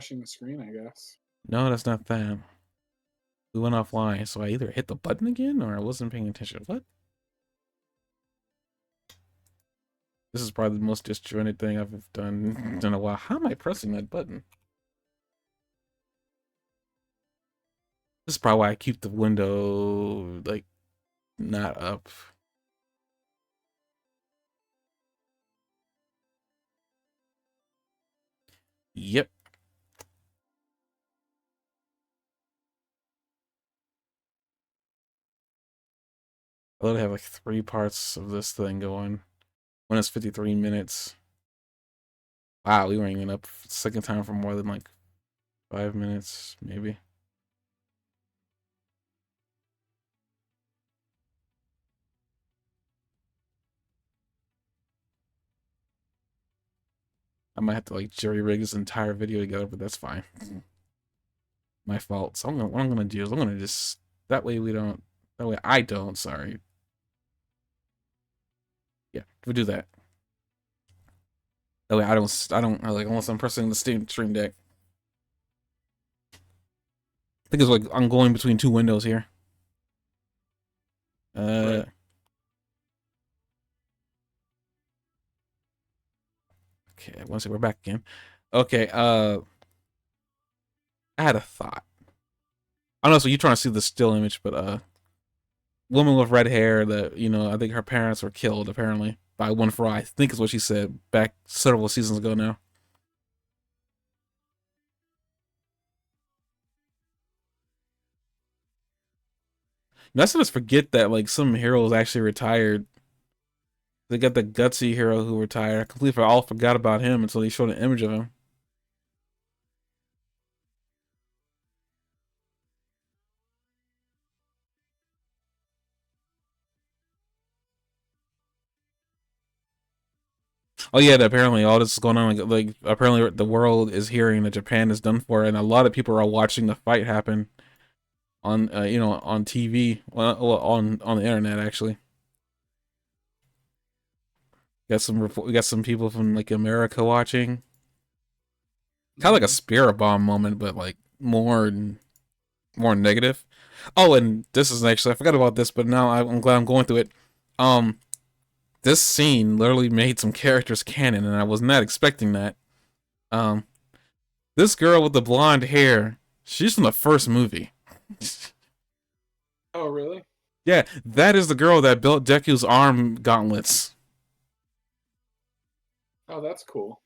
refreshing the screen, I guess. No, that's not that. We went offline, so I either hit the button again or I wasn't paying attention. What? This is probably the most disjointed thing I've done in a while. How am I pressing that button? This is probably why I keep the window, like, not up. Yep. I literally have like 3 parts of this thing going. One is 53 minutes. Wow, we weren't even up second time for more than like 5 minutes, maybe. I might have to like jerry rig this entire video together, but that's fine. My fault. So what I'm gonna do is I'm gonna just that way I don't, sorry. Yeah, we'll do that. That way I don't like unless I'm pressing the stream deck. I think it's like I'm going between 2 windows here. Right. Okay, once we're back again. Okay, I had a thought. I don't know, so you're trying to see the still image, but woman with red hair that, I think her parents were killed apparently by One For All, I think is what she said back several seasons ago now. Let's just forget that like some heroes actually retired. They got the gutsy hero who retired. I completely all forgot about him until they showed an image of him. Oh yeah, apparently all this is going on. Like apparently the world is hearing that Japan is done for, and a lot of people are watching the fight happen on on TV, well, on the internet actually. We got some people from like America watching. Kind of like a spirit bomb moment, but like more negative. Oh, and this is actually I forgot about this, but now I'm glad I'm going through it. Um, this scene literally made some characters canon, and I was not expecting that. Um, this girl with the blonde hair, she's from the first movie. Oh, really? Yeah, that is the girl that built Deku's arm gauntlets. Oh, that's cool.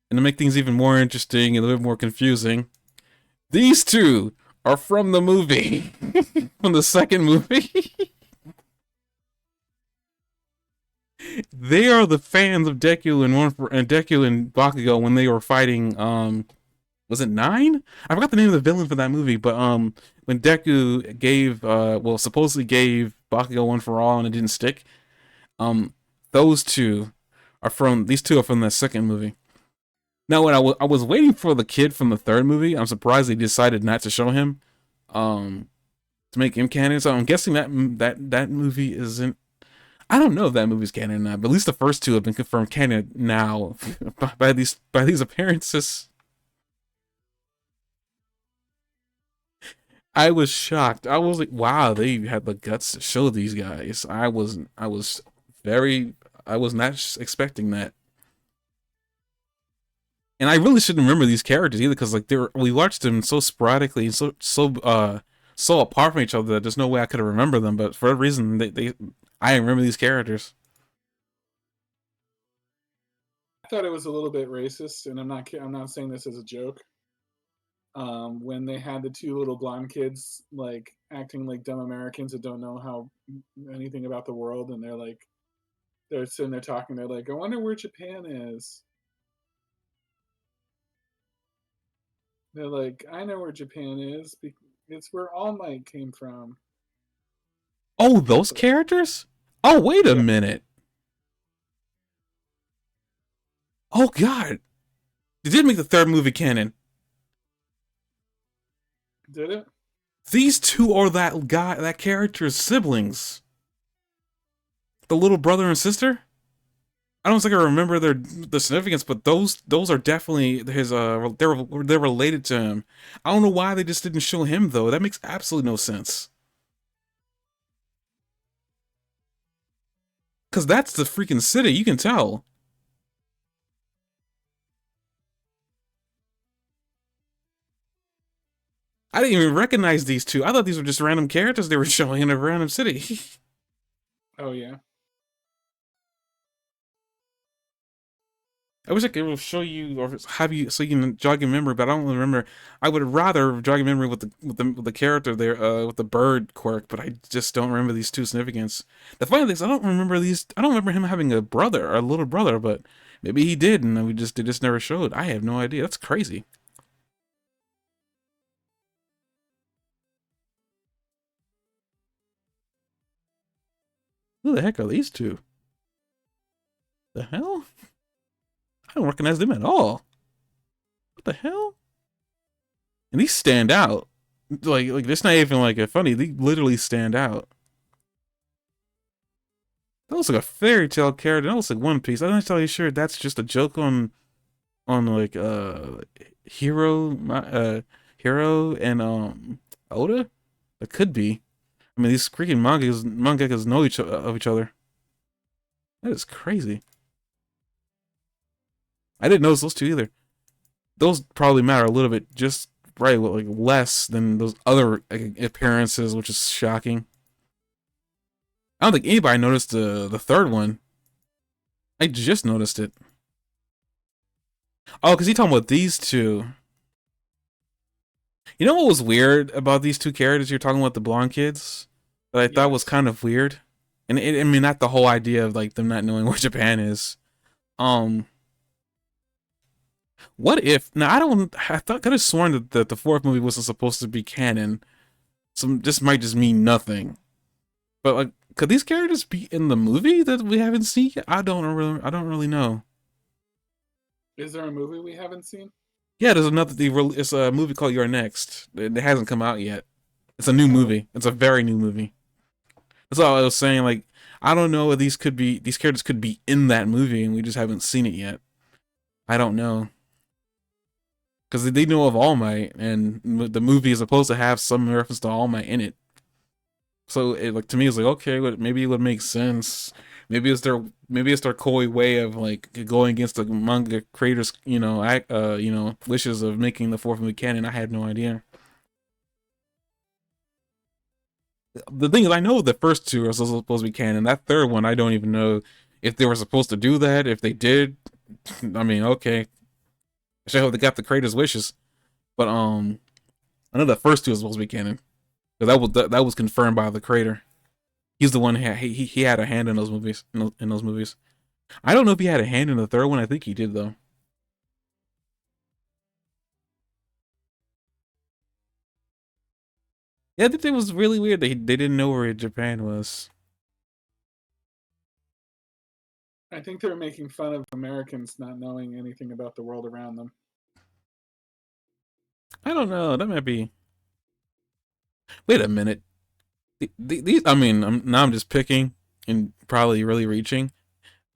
And to make things even more interesting and a little bit more confusing, these two are from the movie, from the second movie. They are the fans of Deku and Deku and Bakugo when they were fighting. Was it 9? I forgot the name of the villain for that movie, but when Deku gave supposedly gave Bakugo One For All and it didn't stick. Um, those two these two are from the second movie. Now, when I was waiting for the kid from the third movie, I'm surprised they decided not to show him, to make him canon. So I'm guessing that movie isn't. I don't know if that movie's canon or not, but at least the first two have been confirmed canon now by these appearances. I was shocked. I was like, wow, they had the guts to show these guys. I was not expecting that. And I really shouldn't remember these characters either, because like we watched them so sporadically and so apart from each other that there's no way I could have remembered them. But for a reason, I remember these characters. I thought it was a little bit racist, and I'm not saying this as a joke. When they had the 2 little blonde kids like acting like dumb Americans that don't know how anything about the world, and they're sitting there talking. They're like, "I wonder where Japan is." They're like, "I know where Japan is. It's where All Might came from." Oh, those characters? Oh, wait a Yeah, minute. Oh God, they did make the third movie canon. did it? These two are that character's siblings. The little brother and sister? I don't think I remember the significance, but those are definitely his. They're related to him. I don't know why they just didn't show him though. That makes absolutely no sense. Cause that's the freaking city. You can tell. I didn't even recognize these two. I thought these were just random characters they were showing in a random city. Oh yeah. I wish I could show you or have you so you can jog your memory, but I don't remember. I would rather jog your memory with the character there, with the bird quirk, but I just don't remember these two significance. The funny thing is, I don't remember these. I don't remember him having a brother or a little brother, but maybe he did, and they just never showed. I have no idea. That's crazy. Who the heck are these two? The hell? I don't recognize them at all. What the hell? And these stand out. Like it's not even like a funny. They literally stand out. That looks like a fairy tale character. That looks like One Piece. I'm not entirely sure that's just a joke on like Hero and Oda. It could be. I mean, these freaking mangakas know of each other. That is crazy. I didn't notice those two either. Those probably matter a little bit, just right, like less than those other appearances, which is shocking. I don't think anybody noticed the third one. I just noticed it. Oh, because he's talking about these two. You know what was weird about these two characters you're talking about, the blonde kids? That I thought was Yes. kind of weird. And I mean, not the whole idea of like them not knowing where Japan is. Um, what if now I thought could have sworn that the fourth movie wasn't supposed to be canon. Some this might just mean nothing. But like, could these characters be in the movie that we haven't seen yet? I don't really know. Is there a movie we haven't seen? Yeah, there's another. It's a movie called You're Next. It hasn't come out yet. It's a new Oh, movie. It's a very new movie. That's all I was saying. Like, I don't know if these characters could be in that movie, and we just haven't seen it yet. I don't know because they know of All Might, and the movie is supposed to have some reference to All Might in it. So it like to me it's like okay, maybe it would make sense. Maybe it's their coy way of like going against the manga creators, wishes of making the fourth movie canon. I had no idea. The thing is, I know the first two are supposed to be canon. That third one, I don't even know if they were supposed to do that. If they did, I mean, okay. I sure hope they got the creators' wishes. But I know the first two is supposed to be canon because that was confirmed by the creator. He's the one he had a hand in those movies. In those movies, I don't know if he had a hand in the third one. I think he did though. Yeah, I think it was really weird that they didn't know where Japan was. I think they're making fun of Americans not knowing anything about the world around them. I don't know. That might be. Wait a minute. These. I mean, now I'm just picking and probably really reaching.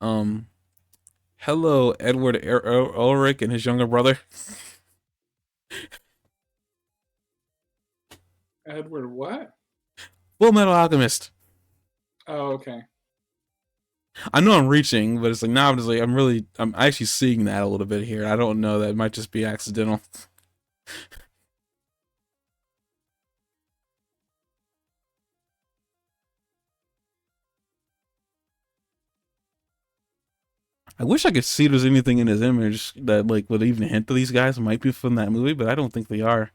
Um, hello, Edward Ulrich and his younger brother. Edward, what? Full Metal Alchemist. Oh, okay. I know I'm reaching, but it's like now I'm just like I'm actually seeing that a little bit here. I don't know, that might just be accidental. I wish I could see if there's anything in his image that like would even hint to these guys might be from that movie, but I don't think they are.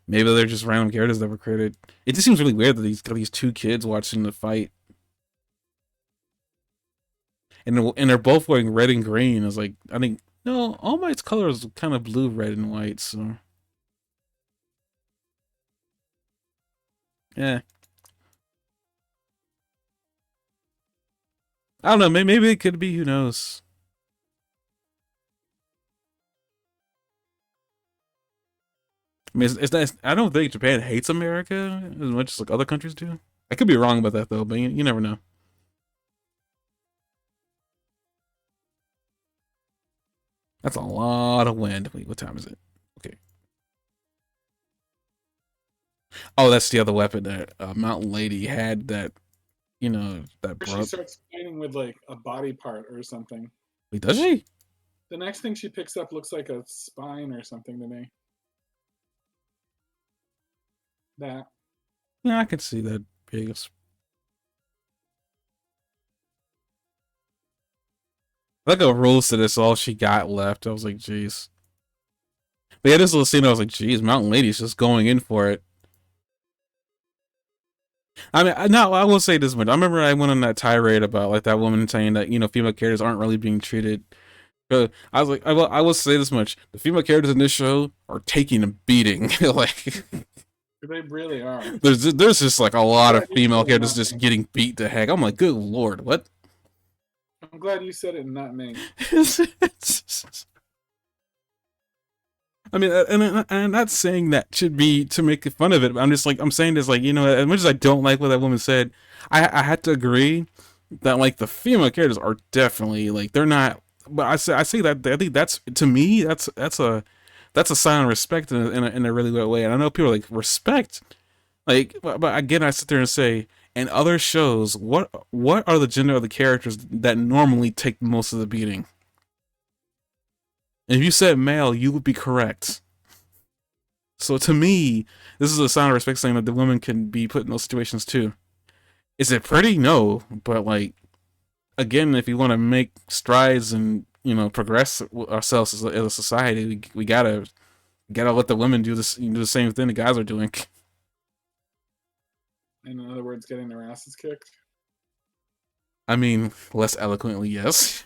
Maybe they're just random characters that were created. It just seems really weird that these got these two kids watching the fight, and they're both wearing red and green. It's like I think no, All Might's color is kind of blue, red, and white. So yeah, I don't know. Maybe it could be. Who knows? I mean, it's not. I don't think Japan hates America as much as like other countries do. I could be wrong about that though, but you never know. That's a lot of wind. Wait, what time is it? Okay. Oh, that's the other weapon that Mountain Lady had that, that Or she broke. starts fighting with like a body part or something. Wait, does she? The next thing she picks up looks like a spine or something to me. That. Yeah, I could see that. Biggest. Like a rules to this, all she got left. I was like, jeez. But yeah, this little scene, I was like, jeez, Mountain Lady's just going in for it. I mean, no, I will say this much. I remember I went on that tirade about like that woman saying that female characters aren't really being treated. I was like, I will say this much: the female characters in this show are taking a beating. Like, They really are. there's just like a lot Glad of you female said it, characters not just me. getting beat to heck. I'm like, good lord, what? I'm glad you said it and not me. I mean, and I'm not saying that should be to make fun of it. But I'm just like, I'm saying this like, as much as I don't like what that woman said, I had to agree that like the female characters are definitely like they're not. But I say that I think that's, to me, that's a sign of respect in a really good way. And I know people are like, respect, like, but again, I sit there and say, in other shows, what are the gender of the characters that normally take most of the beating? And if you said male, you would be correct. So to me, this is a sign of respect, saying that the women can be put in those situations too. Is it pretty? No, but like, again, if you want to make strides and progress ourselves as a society, we gotta let the women do this, do the same thing the guys are doing. In other words, getting their asses kicked. I mean, less eloquently, yes.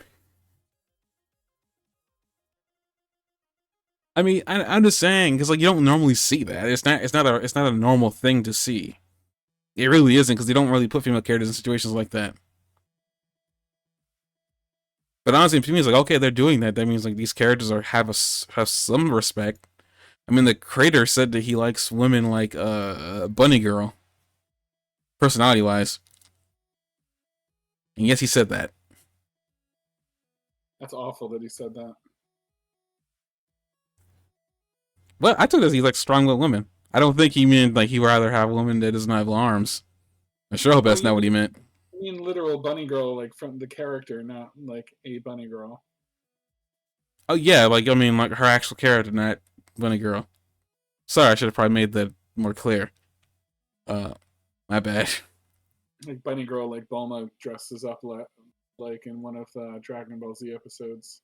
I mean, I'm just saying, because like you don't normally see that. It's not a normal thing to see. It really isn't, because they don't really put female characters in situations like that. But honestly, to me, it's like, okay, they're doing that. That means like these characters have some respect. I mean, the creator said that he likes women like Bunny Girl, personality wise. And yes, he said that. That's awful that he said that. But I took it as he likes strong-willed women. I don't think he meant like he would rather have a woman that doesn't have arms. I sure hope Oh, that's not what he meant. you mean literal bunny girl, like from the character, not like a bunny girl. Oh yeah, like I mean, like her actual character, not Bunny Girl. Sorry, I should have probably made that more clear. My bad. Like bunny girl, like Bulma dresses up like in one of the Dragon Ball Z episodes.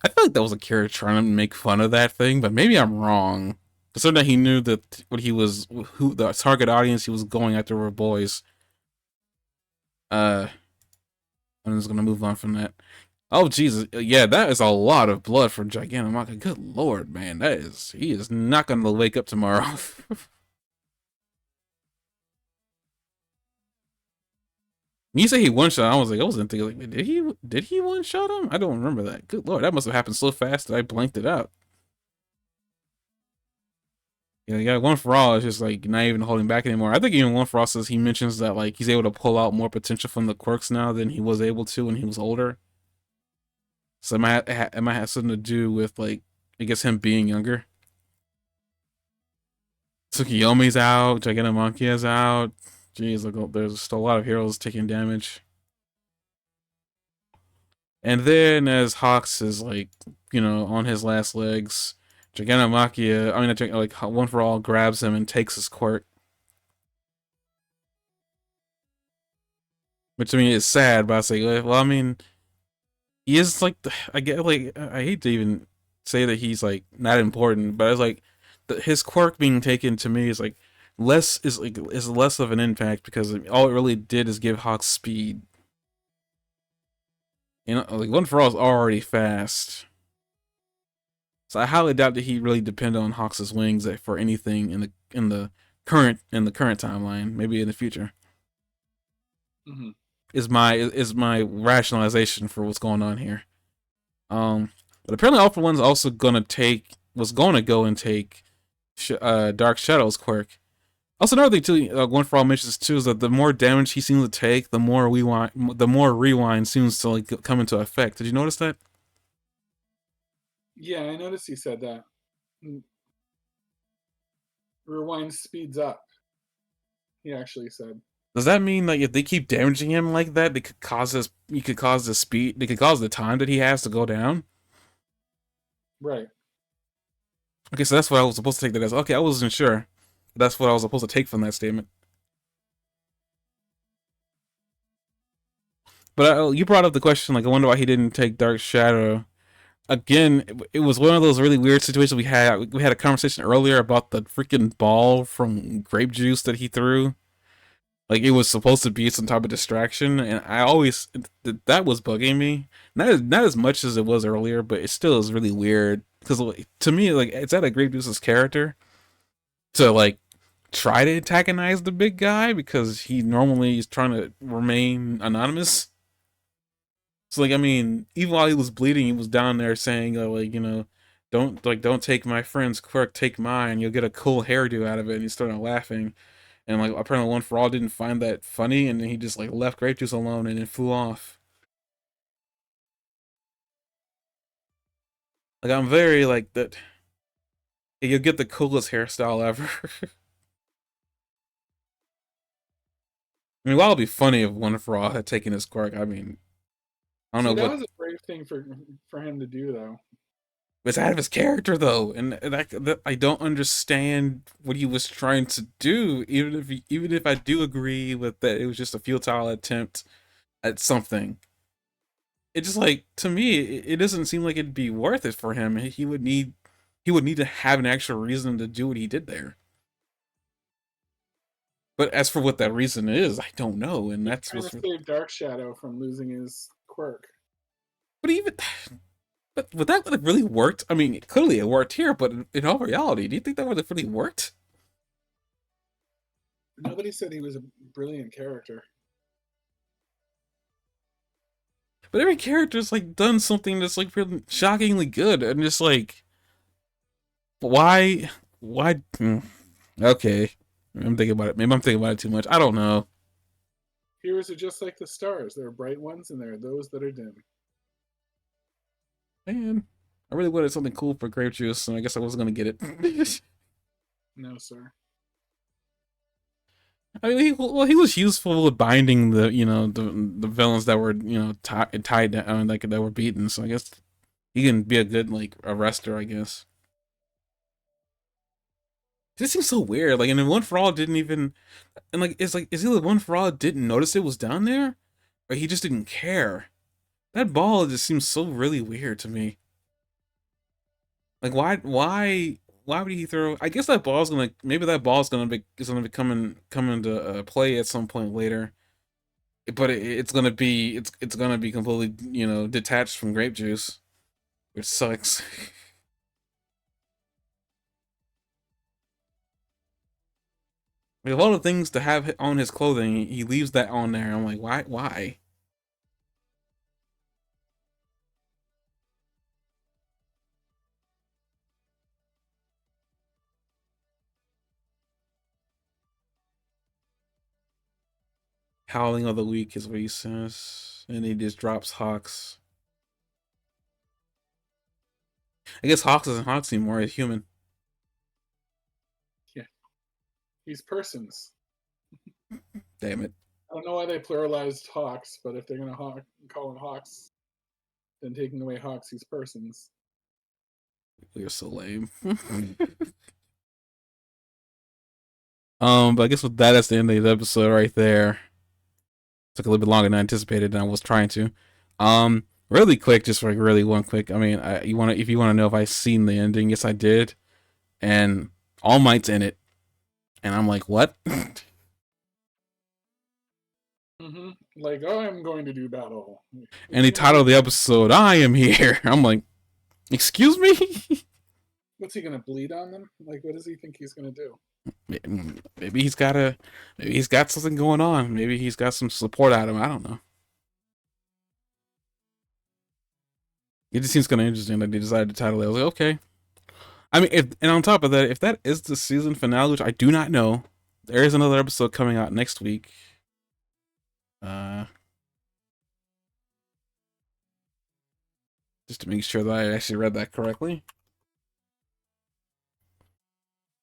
I feel like that was a character trying to make fun of that thing, but maybe I'm wrong. Considering that he knew that who the target audience he was going after were boys. I'm just gonna move on from that. Oh Jesus, yeah, that is a lot of blood for Gigantomachia. Good lord, man, he is not gonna wake up tomorrow. When you say he one shot, I wasn't thinking like, did he one shot him? I don't remember that. Good lord, that must have happened so fast that I blanked it out. Yeah, One for All is just like not even holding back anymore. I think even One for All says he mentions that like he's able to pull out more potential from the quirks now than he was able to when he was older. So it might have something to do with like, I guess, him being younger. Tsukiyomi's out, Gigantomachia's out. Jeez, look, there's still a lot of heroes taking damage. And then as Hawks is like, on his last legs, Gigantomachia, I mean, like One for All grabs him and takes his quirk. Which I mean is sad, but I say, well, I mean, he is like, I get like, I hate to even say that he's like not important, but it's like his quirk being taken to me is like is less of an impact, because all it really did is give Hawks speed. Like One for All is already fast. So I highly doubt that he really depended on Hawks' wings for anything in the current timeline. Maybe in the future. Mm-hmm. Is my rationalization for what's going on here. But apparently All for One's also was gonna go and take Dark Shadow's quirk. Also, another thing too, One for All mentions too, is that the more damage he seems to take, the more rewind seems to like come into effect. Did you notice that? Yeah, I noticed he said that. Rewind speeds up. He actually said. Does that mean like if they keep damaging him like that, they could cause this? You could cause the speed. They could cause the time that he has to go down. Right. Okay, so that's what I was supposed to take that as. Okay, I wasn't sure. That's what I was supposed to take from that statement. But you brought up the question, like I wonder why he didn't take Dark Shadow. Again, it was one of those really weird situations we had. We had a conversation earlier about the freaking ball from grape juice that he threw. Like it was supposed to be some type of distraction, and I always that was bugging me. Not as much as it was earlier, but it still is really weird because to me, like it's out of Grape Juice's character to like try to antagonize the big guy because he normally is trying to remain anonymous. So like I mean, even while he was bleeding, he was down there saying like don't take my friend's quirk, take mine. You'll get a cool hairdo out of it. And he started laughing. And like apparently One for All didn't find that funny, and then he just like left Grape Juice alone and then flew off. Like I'm very like that. You'll get the coolest hairstyle ever. I mean, while it'd be funny if One for All had taken his quirk, I mean, I don't See, know that what. was a brave thing for him to do, though. It's out of his character though, and I don't understand what he was trying to do. Even if I do agree with that, it was just a futile attempt at something. It just like to me, it doesn't seem like it'd be worth it for him. He would need to have an actual reason to do what he did there. But as for what that reason is, I don't know, and He's that's trying what's. to save Dark Shadow from losing his quirk. But even, but would that have really worked? I mean, clearly it worked here, but in all reality, do you think that would have really worked? Nobody said he was a brilliant character. But every character's like done something that's like really shockingly good, and just like, why, why? Okay, I'm thinking about it. Maybe I'm thinking about it too much. I don't know. Heroes are just like the stars. There are bright ones, and there are those that are dim. Man, I really wanted something cool for grape juice, and I guess I wasn't gonna get it. No, sir. I mean, he was useful with binding the villains that were tied down, like that were beaten. So I guess he can be a good like arrestor, I guess. This seems so weird. Like, and then One for All didn't even, and like, is either One for All didn't notice it was down there, or he just didn't care. That ball just seems so really weird to me. Like, why would he throw? I guess that ball's gonna, maybe that ball's gonna be coming to play at some point later. But it's gonna be completely detached from grape juice, which sucks. Like, of all the things to have on his clothing, he leaves that on there. I'm like, why? Howling of the week is what he says, and he just drops Hawks. I guess Hawks isn't Hawks anymore. He's human. Yeah, he's persons. Damn it. I don't know why they pluralized hawks, but if they're gonna call him hawks, then taking away hawks, he's persons. We are so lame. But I guess with that, that's the end of the episode right there. Took a little bit longer than I anticipated, and I was trying to. Really quick, just like really one quick. I mean, if you want to know if I seen the ending, yes, I did, and All Might's in it, and I'm like, what? Like, oh, I'm going to do battle. And he titled the episode, "I am here." I'm like, excuse me. What's he gonna bleed on them? Like, what does he think he's gonna do? Maybe he's got something going on. Maybe he's got some support out of him. I don't know. It just seems kind of interesting that they decided to title it. I was like, okay. I mean, and on top of that, if that is the season finale, which I do not know, there is another episode coming out next week. just to make sure that I actually read that correctly.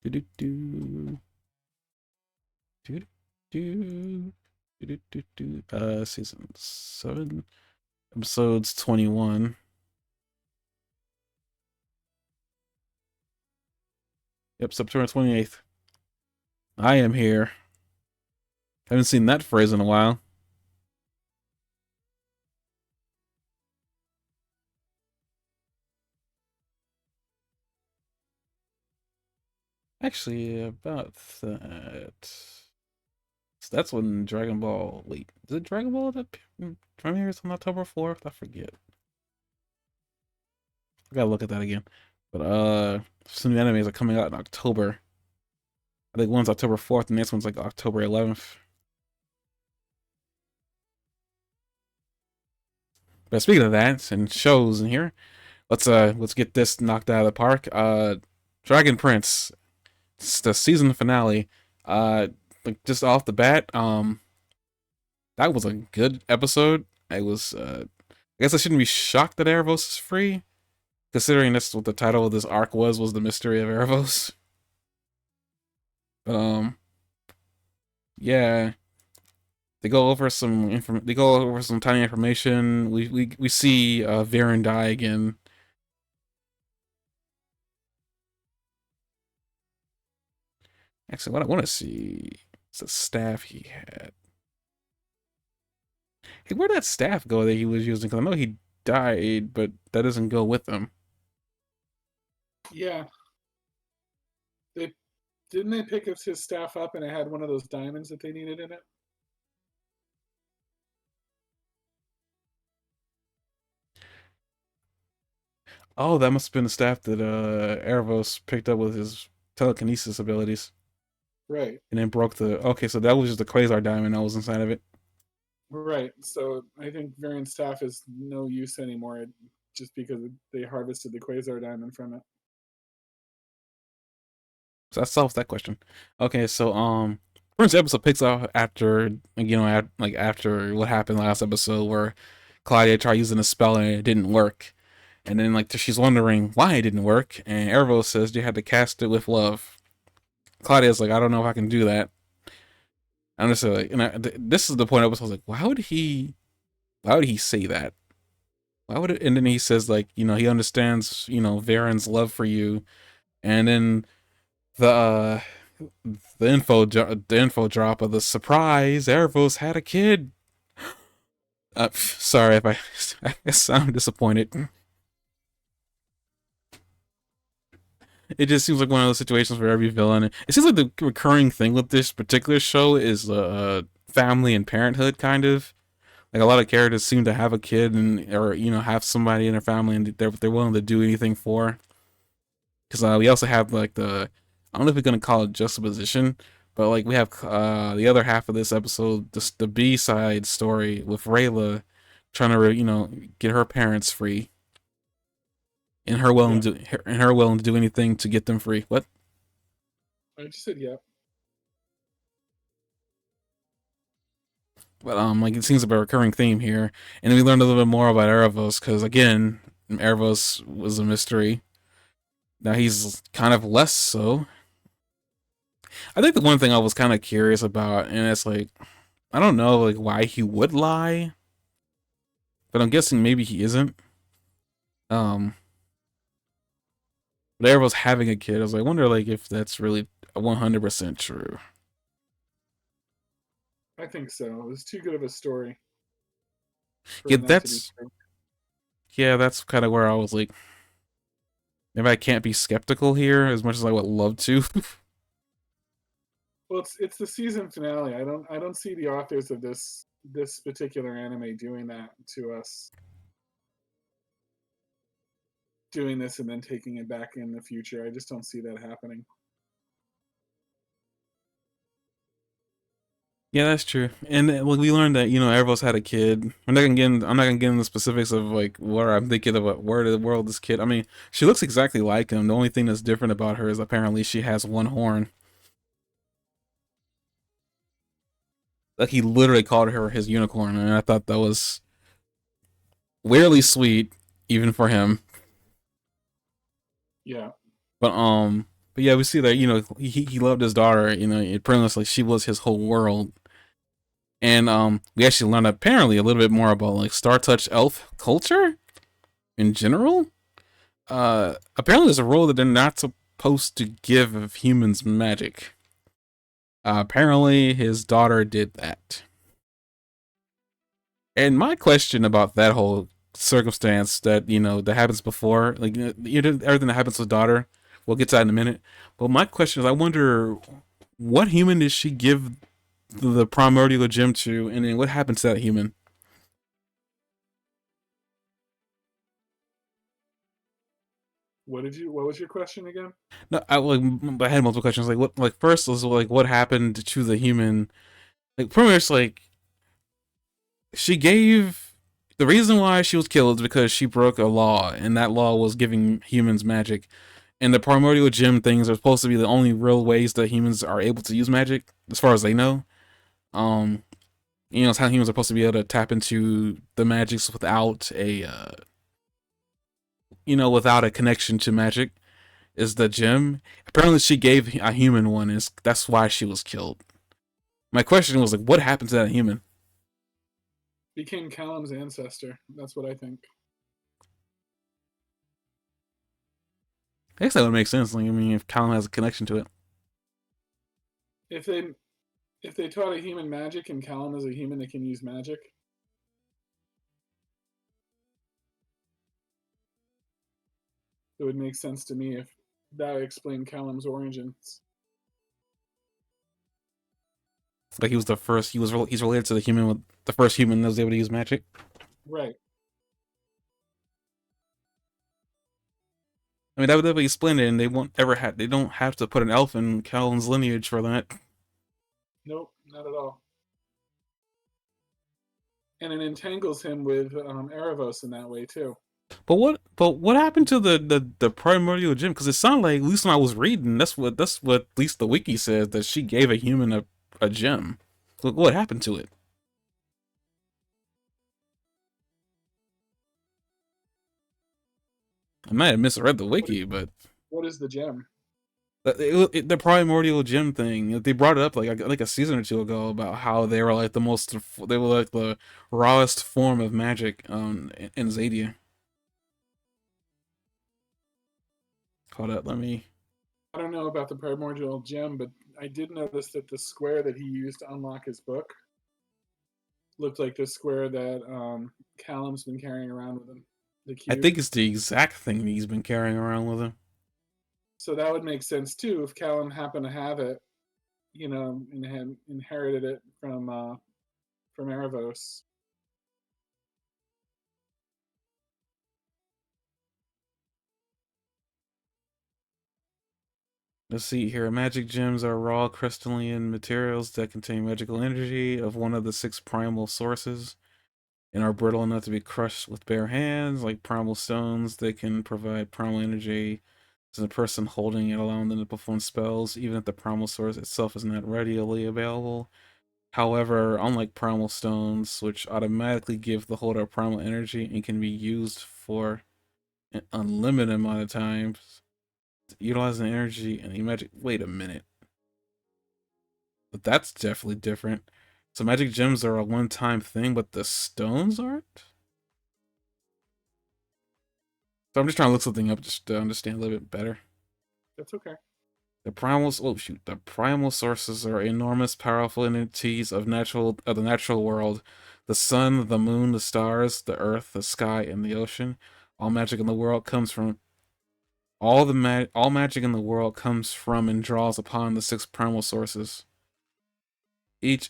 Do do do do do do do do. Season 7, episodes 21. Yep, September 28th. I am here. Haven't seen that phrase in a while. Actually, about that. So that's when Dragon Ball. Wait, is it Dragon Ball that premieres on October 4th? I forget. I gotta look at that again. But some new animes are coming out in October. I think one's October 4th, and the next one's like October 11th. But speaking of that and shows in here, let's get this knocked out of the park. Dragon Prince. It's the season finale. Like just off the bat, that was a good episode. I was I guess I shouldn't be shocked that Erebos is free, considering that's what the title of this arc was the mystery of Erebos. But yeah, they go over some they go over some tiny information. We see Viren die again. Actually, what I want to see is the staff he had. Hey, where'd that staff go that he was using? Because I know he died, but that doesn't go with him. Yeah, they didn't they pick his staff up and it had one of those diamonds that they needed in it. Oh, that must have been the staff that Erebos picked up with his telekinesis abilities. Right. And then broke the. Okay, so that was just the Quasar diamond that was inside of it. Right. So I think Varian staff is no use anymore, just because they harvested the Quasar diamond from it. So that solves that question. Okay, so first episode picks up after after what happened last episode where Claudia tried using a spell and it didn't work. And then like she's wondering why it didn't work, and Erebos says you had to cast it with love. Claudia's like, I don't know if I can do that. I'm just like, this is the point I was like, why would he say that? Why would it? And then he says like, he understands, Varen's love for you, and then the the info drop of the surprise, Erebos had a kid. Sorry if I sound disappointed. It just seems like one of those situations where every villain. It seems like the recurring thing with this particular show is family and parenthood kind of. Like a lot of characters seem to have a kid and or have somebody in their family and they're willing to do anything for. Because we also have like I don't know if we're gonna call it juxtaposition, but like we have the other half of this episode, the B side story with Rayla trying to get her parents free, and her willing to do anything to get them free. What? I just said yeah. But like it seems to be a recurring theme here, and then we learned a little bit more about Erebos because again, Erebos was a mystery. Now he's kind of less so. I think the one thing I was kind of curious about, and it's like, I don't know, like why he would lie, but I'm guessing maybe he isn't. Um, but Erebos having a kid, I was like, I wonder like if that's really 100% true. I think so. It was too good of a story for Yeah, it not to be that's true. yeah, that's kind of where I was like, maybe I can't be skeptical here as much as I would love to. Well, it's the season finale. I don't see the authors of this particular anime doing that to us. Doing this and then taking it back in the future. I just don't see that happening. Yeah, that's true. And well, we learned that Erebos had a kid. I'm not gonna get into the specifics of like where I'm thinking about where the world this kid. I mean, she looks exactly like him. The only thing that's different about her is apparently she has one horn. Like he literally called her his unicorn, and I thought that was weirdly sweet. even for him. Yeah. But yeah, we see that he loved his daughter. It pretty much like she was his whole world. And we actually learned apparently a little bit more about like Star Touch elf culture in general. Apparently there's a rule that they're not supposed to give humans magic. Apparently his daughter did that. And my question about that whole circumstance that that happens before, like everything that happens to his daughter, we'll get to that in a minute. But my question is, I wonder what human did she give the primordial gem to, and then what happened to that human? What was your question again? No, I had multiple questions. Like what? Like first was like what happened to the human? Like pretty much like she gave the reason why she was killed is because she broke a law, and that law was giving humans magic. And the primordial gem things are supposed to be the only real ways that humans are able to use magic, as far as they know. Um, it's how humans are supposed to be able to tap into the magics without without a connection to magic. Is the gem. Apparently, she gave a human one, and that's why she was killed. My question was like, what happened to that human? Became Callum's ancestor. That's what I think. I guess that would make sense. Like, I mean, if Callum has a connection to it. If they taught a human magic and Callum is a human that can use magic, it would make sense to me if that explained Callum's origins. Like he was the first. He's related to the human with the first human that was able to use magic. Right. I mean, that would definitely explain it, and they won't ever have. They don't have to put an elf in Callum's lineage for that. Nope, not at all. And it entangles him with Erebos in that way too. But what happened to the primordial gem? Because it sounded like, at least when I was reading, that's what at least the wiki says, that she gave a human a gem. Look what happened to it. I might have misread the What, wiki, but what is the gem? the primordial gem thing, they brought it up like a season or two ago about how they were like they were like the rawest form of magic in Zadia. Hold up, let me. I don't know about the primordial gem, but I did notice that the square that he used to unlock his book looked like the square that Callum's been carrying around with him, the I cube. think it's the exact thing that he's been carrying around with him. So that would make sense too if Callum happened to have it, and had inherited it from Erebos. Let's see here. Magic gems are raw crystalline materials that contain magical energy of one of the six primal sources and are brittle enough to be crushed with bare hands. Like primal stones, they can provide primal energy to the person holding it, allowing them to perform spells, even if the primal source itself is not readily available. However, unlike primal stones, which automatically give the holder primal energy and can be used for an unlimited amount of times, utilizing energy and the magic. Wait a minute. But that's definitely different. So magic gems are a one-time thing, but the stones aren't? So I'm just trying to look something up just to understand a little bit better. That's okay. The primal sources are enormous, powerful entities of the natural world. The sun, the moon, the stars, the earth, the sky, and the ocean. All magic in the world comes from all magic in the world comes from and draws upon the six primal sources.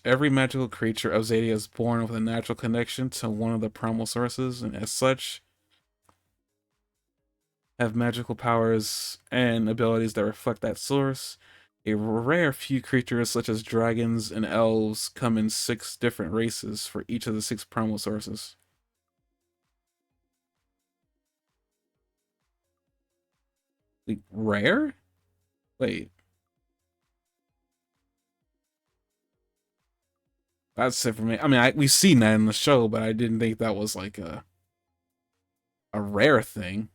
Every magical creature of Zadia is born with a natural connection to one of the primal sources, and as such, have magical powers and abilities that reflect that source. A rare few creatures, such as dragons and elves, come in six different races for each of the six primal sources. Like, rare? Wait, that's it for me. I mean, we've seen that in the show, but I didn't think that was like A rare thing.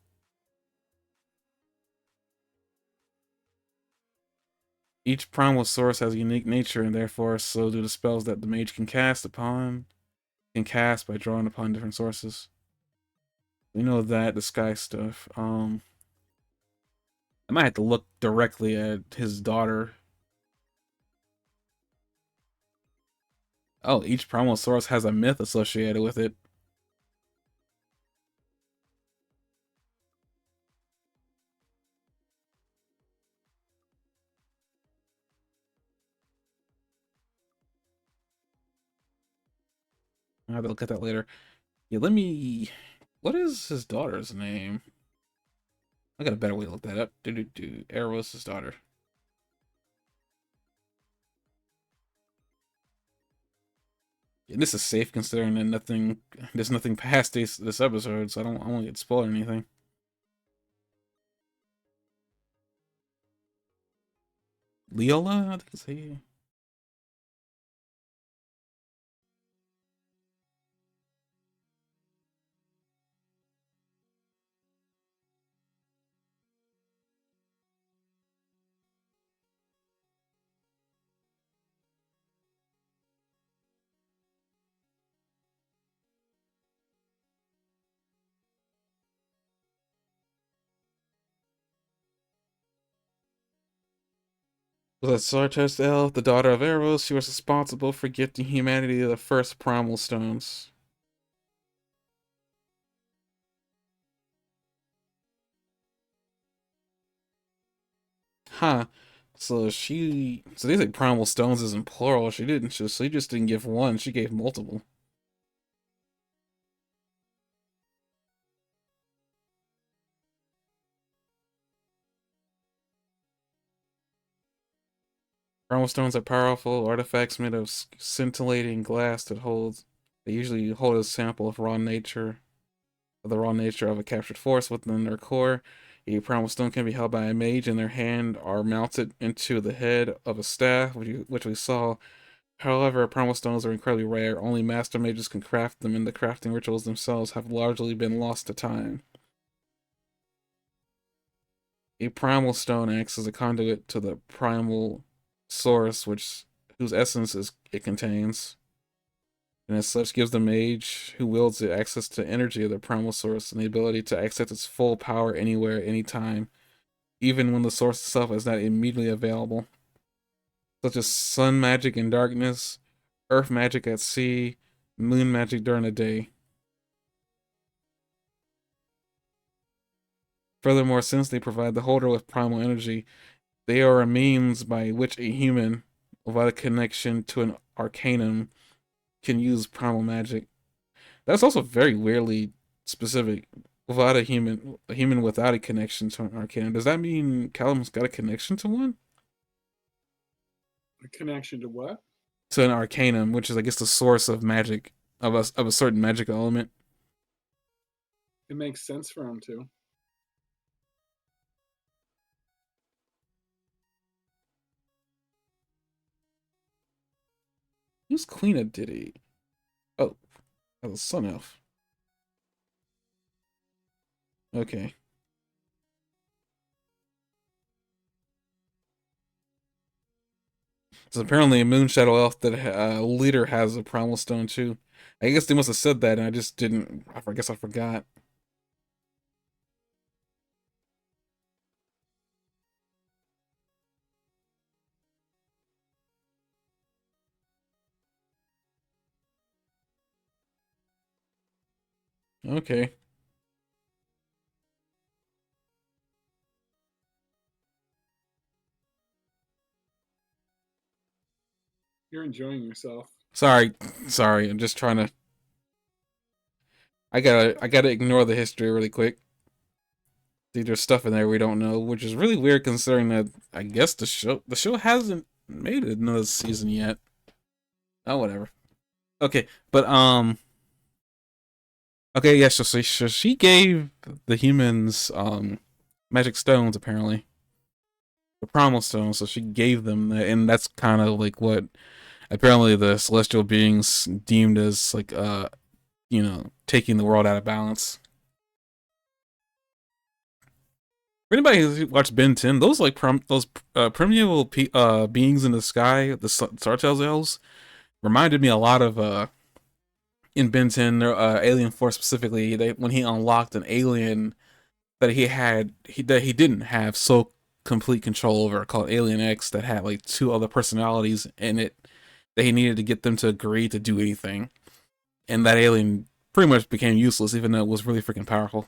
Each primal source has a unique nature, and therefore so do the spells that the mage can cast by drawing upon different sources. We know that, the sky stuff. I might have to look directly at his daughter. Oh, each primal source has a myth associated with it. I'll have to look at that later. Yeah, let me. What is his daughter's name? I got a better way to look that up. Eros' daughter. Yeah, this is safe considering that there's nothing past this episode, so I don't want to get spoiled or anything. Leola, I think it's he. Was that Sartest Elf, the daughter of Eros? She was responsible for gifting humanity the first primal stones. Huh. So these like primal stones isn't plural. She just didn't give one, she gave multiple. Primal stones are powerful artifacts made of scintillating glass they usually hold a sample of the raw nature of a captured force within their core. A primal stone can be held by a mage in their hand or mounted into the head of a staff, which we saw. However, primal stones are incredibly rare. Only master mages can craft them, and the crafting rituals themselves have largely been lost to time. A primal stone acts as a conduit to the primal source, whose essence it contains, and as such gives the mage who wields it access to energy of the primal source and the ability to access its full power anywhere, anytime, even when the source itself is not immediately available, such as sun magic in darkness, earth magic at sea, moon magic during the day. Furthermore, since they provide the holder with primal energy, they are a means by which a human, without a connection to an arcanum, can use primal magic. That's also very weirdly specific. Without a human without a connection to an arcanum. Does that mean Callum's got a connection to one? A connection to what? To an arcanum, which is, I guess, the source of magic of a certain magical element. It makes sense for him to. Who's Queen of Diddy? Oh, that's a sun elf. Okay. So apparently a moon shadow elf that leader has a primal stone too. I guess they must have said that, and I just didn't. I guess I forgot. Okay. You're enjoying yourself. Sorry. I'm just trying to. I gotta ignore the history really quick. See, there's stuff in there we don't know, which is really weird considering that I guess the show hasn't made another season yet. Oh, whatever. Okay, but okay, yeah. So she gave the humans magic stones apparently, the primal stones. So she gave them that, and that's kind of like what apparently the celestial beings deemed as like taking the world out of balance. For anybody who's watched Ben 10, those like those primeval beings in the sky, the Sartell's elves, reminded me a lot of in Ben 10, Alien Force specifically. They when he unlocked an alien that that he didn't have so complete control over, called Alien X, that had like two other personalities in it, that he needed to get them to agree to do anything, and that alien pretty much became useless, even though it was really freaking powerful.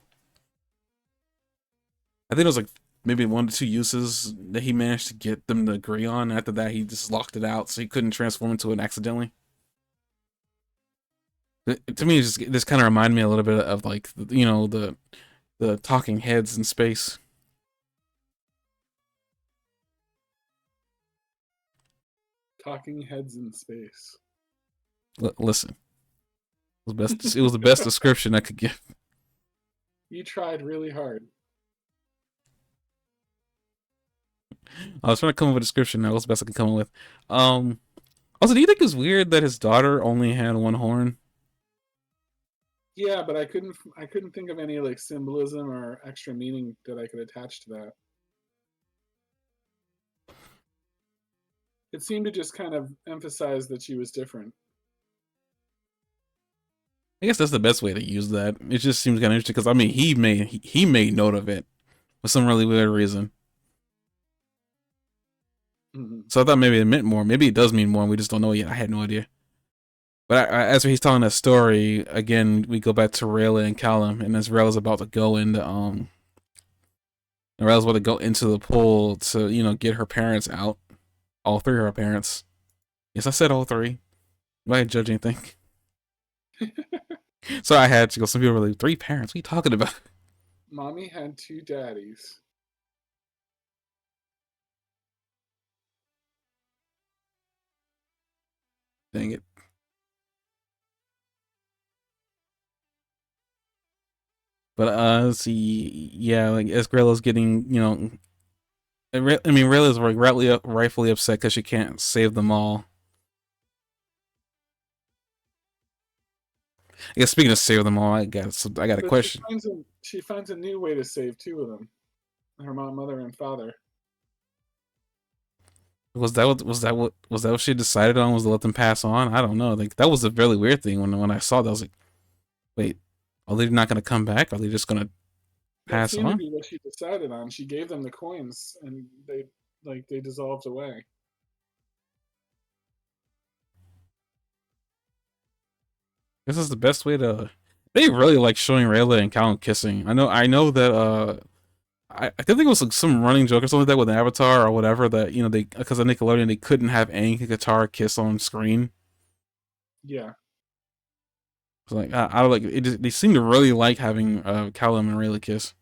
I think it was like maybe 1 to 2 uses that he managed to get them to agree on. After that, he just locked it out, so he couldn't transform into it accidentally. To me, this kind of reminded me a little bit of like the talking heads in space. Talking heads in space. Listen, it was best. It was the best description I could give. You tried really hard. I was trying to come up with a description. That was the best I could come up with. Also, do you think it's weird that his daughter only had one horn? Yeah, but I couldn't think of any like symbolism or extra meaning that I could attach to that. It seemed to just kind of emphasize that she was different. I guess that's the best way to use that. It just seems kind of interesting because I mean he made note of it for some really weird reason. Mm-hmm. So I thought maybe it meant more. Maybe it does mean more, and we just don't know yet. I had no idea. But as he's telling that story again, we go back to Rayla and Callum, and as Rayla's about to go into Rayla's about to go into the pool to get her parents out, all three of her parents. Yes, I said all three. I didn't judge anything. So I had to go. Some people were like, 3 parents? What are you talking about? Mommy had 2 daddies. Dang it. But let's see. Yeah, like Esgrela's getting, I mean, Rayla's rightfully upset because she can't save them all. I guess speaking of save them all, I got a But she question. finds a she finds a new way to save 2 of them. Her mother and father. Was that what she decided on? Was to let them pass on? I don't know. Like that was a really weird thing when I saw that. I was like, wait, are they not gonna come back? Are they just gonna That pass seemed to on? be what she decided on. She gave them the coins and they dissolved away. This is the best way to. They really like showing Rayla and Callum kissing. I know that I think it was like some running joke or something like that with Avatar or whatever that they because of Nickelodeon they couldn't have Aang and Katara kiss on screen. Yeah. So like I don't like they seem to really like having Callum and Rayla kiss.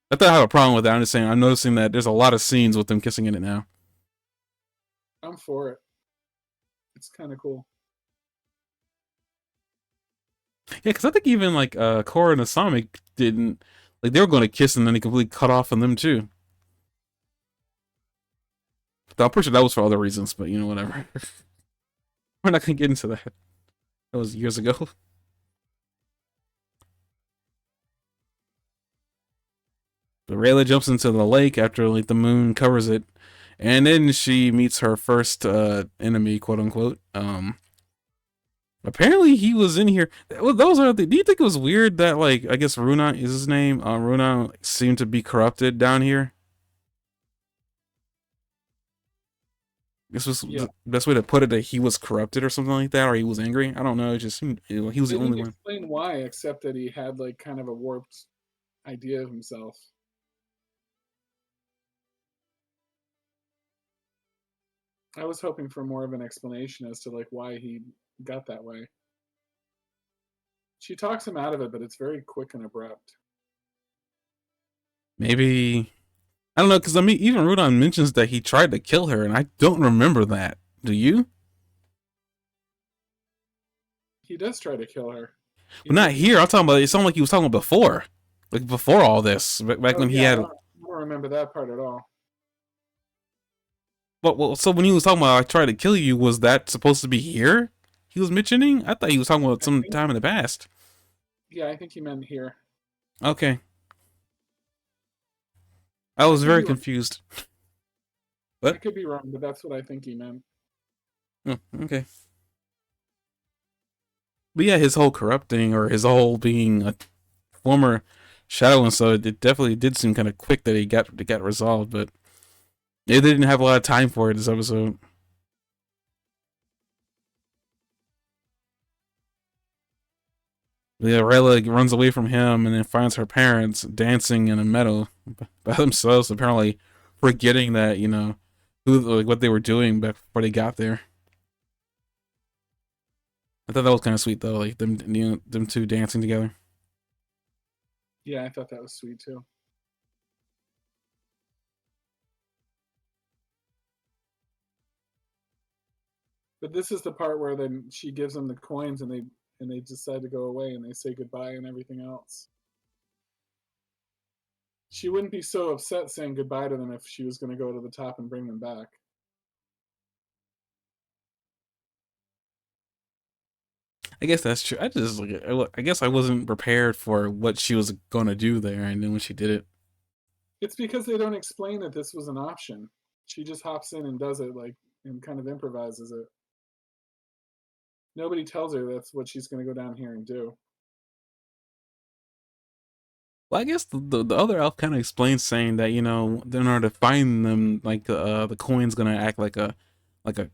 I thought I have a problem with that. I'm just saying I'm noticing that there's a lot of scenes with them kissing in it now. I'm for it. It's kind of cool. Yeah, because I think even like Korra and Asami didn't like they were going to kiss and then they completely cut off on them too. Though I'm pretty sure that was for other reasons, but whatever. We're not gonna get into that. That was years ago. But Rayla jumps into the lake after like the moon covers it, and then she meets her first enemy, quote unquote. Apparently he was in here. Well, those are the. Do you think it was weird that like I guess Runa is his name? Runa seemed to be corrupted down here. This was Yeah. the best way to put it, that he was corrupted or something like that, or he was angry. I don't know. It just seemed he was the They only didn't one. explain why, except that he had like kind of a warped idea of himself. I was hoping for more of an explanation as to like why he got that way. She talks him out of it, but it's very quick and abrupt. Maybe I don't know because I mean even Rudon mentions that he tried to kill her, and I don't remember that. Do you? He does try to kill her. But He's not like, here. I'm talking about. It sounded like he was talking about before, like before all this, back oh when he yeah, had. I don't remember that part at all. Well, so when he was talking about I tried to kill you, was that supposed to be here? He was mentioning. I thought he was talking about I some think, time in the past. yeah, I think he meant here. Okay. I I was could be very wrong. confused. I What? could be wrong, but that's what I think he meant. Oh, okay. But yeah, his whole corrupting or his whole being a former shadow and so it definitely did seem kind of quick that it got resolved, but they didn't have a lot of time for it this episode. Yeah, Rayla runs away from him and then finds her parents dancing in a meadow by themselves, apparently forgetting that, you know, who like what they were doing back before they got there. I thought that was kind of sweet though, like them, you know, them two dancing together. Yeah, I thought that was sweet too. But this is the part where then she gives them the coins and they decide to go away and they say goodbye and everything else. She wouldn't be so upset saying goodbye to them if she was going to go to the top and bring them back. I guess that's true. I just like I guess I wasn't prepared for what she was gonna do there, and then when she did it, It's because they don't explain that this was an option. She just hops in and does it like and kind of improvises it. Nobody tells her that's what she's going to go down here and do. well, I guess the other elf kind of explains saying that you know in order to find them, like the coin's gonna act like a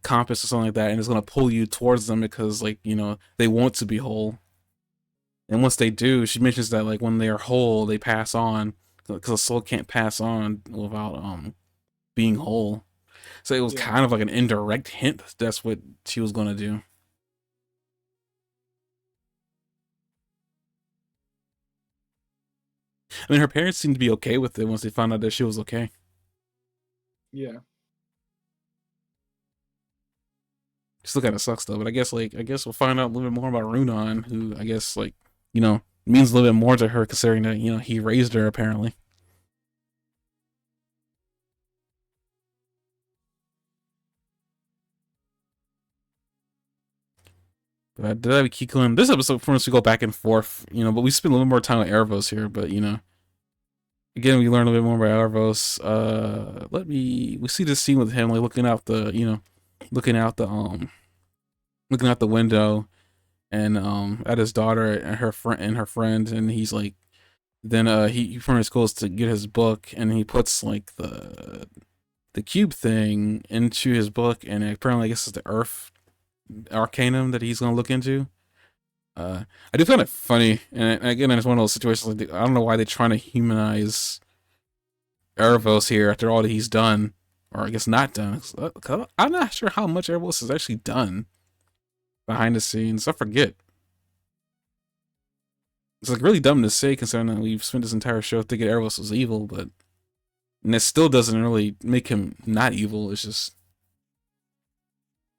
compass or something like that, and it's gonna pull you towards them because like you know they want to be whole, and once they do, she mentions that like when they are whole, they pass on because a soul can't pass on without being whole. So it was Yeah. kind of like an indirect hint that's what she was gonna do. I mean, her parents seemed to be okay with it once they found out that she was okay. Yeah. Still kind of sucks though, but I guess we'll find out a little bit more about Runan, who I guess like you know means a little bit more to her considering that you know he raised her apparently. But did I keep going? This episode for us to go back and forth, you know, but we spend a little more time with Erebos here. But you know, again, we learn a little bit more about Erebos. We see this scene with him like looking out the, you know, looking out the looking out the window and at his daughter and her friend, and he's like, then he first goes to get his book and he puts like the cube thing into his book, and apparently I guess it's the Earth Arcanum that he's gonna look into. I do find it funny, and again, it's one of those situations. Like I don't know why they're trying to humanize Erebos here after all that he's done, or I guess not done. 'Cause I'm not sure how much Erebos has actually done behind the scenes. I forget. It's like really dumb to say, considering that we've spent this entire show thinking Erebos was evil, but and it still doesn't really make him not evil. It's just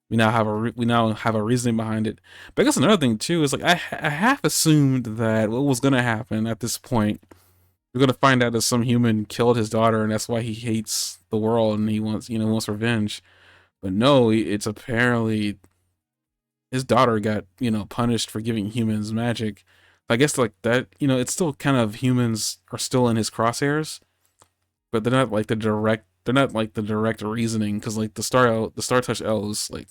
we now have a reasoning behind it. But I guess another thing too is like I half assumed that what was gonna happen at this point, we're gonna find out that some human killed his daughter, and that's why he hates the world and he wants you know wants revenge. But no, it's apparently his daughter got you know punished for giving humans magic. I guess like that you know it's still kind of humans are still in his crosshairs, but they're not like the direct. They're not like the direct reasoning because like the Star Touch elves like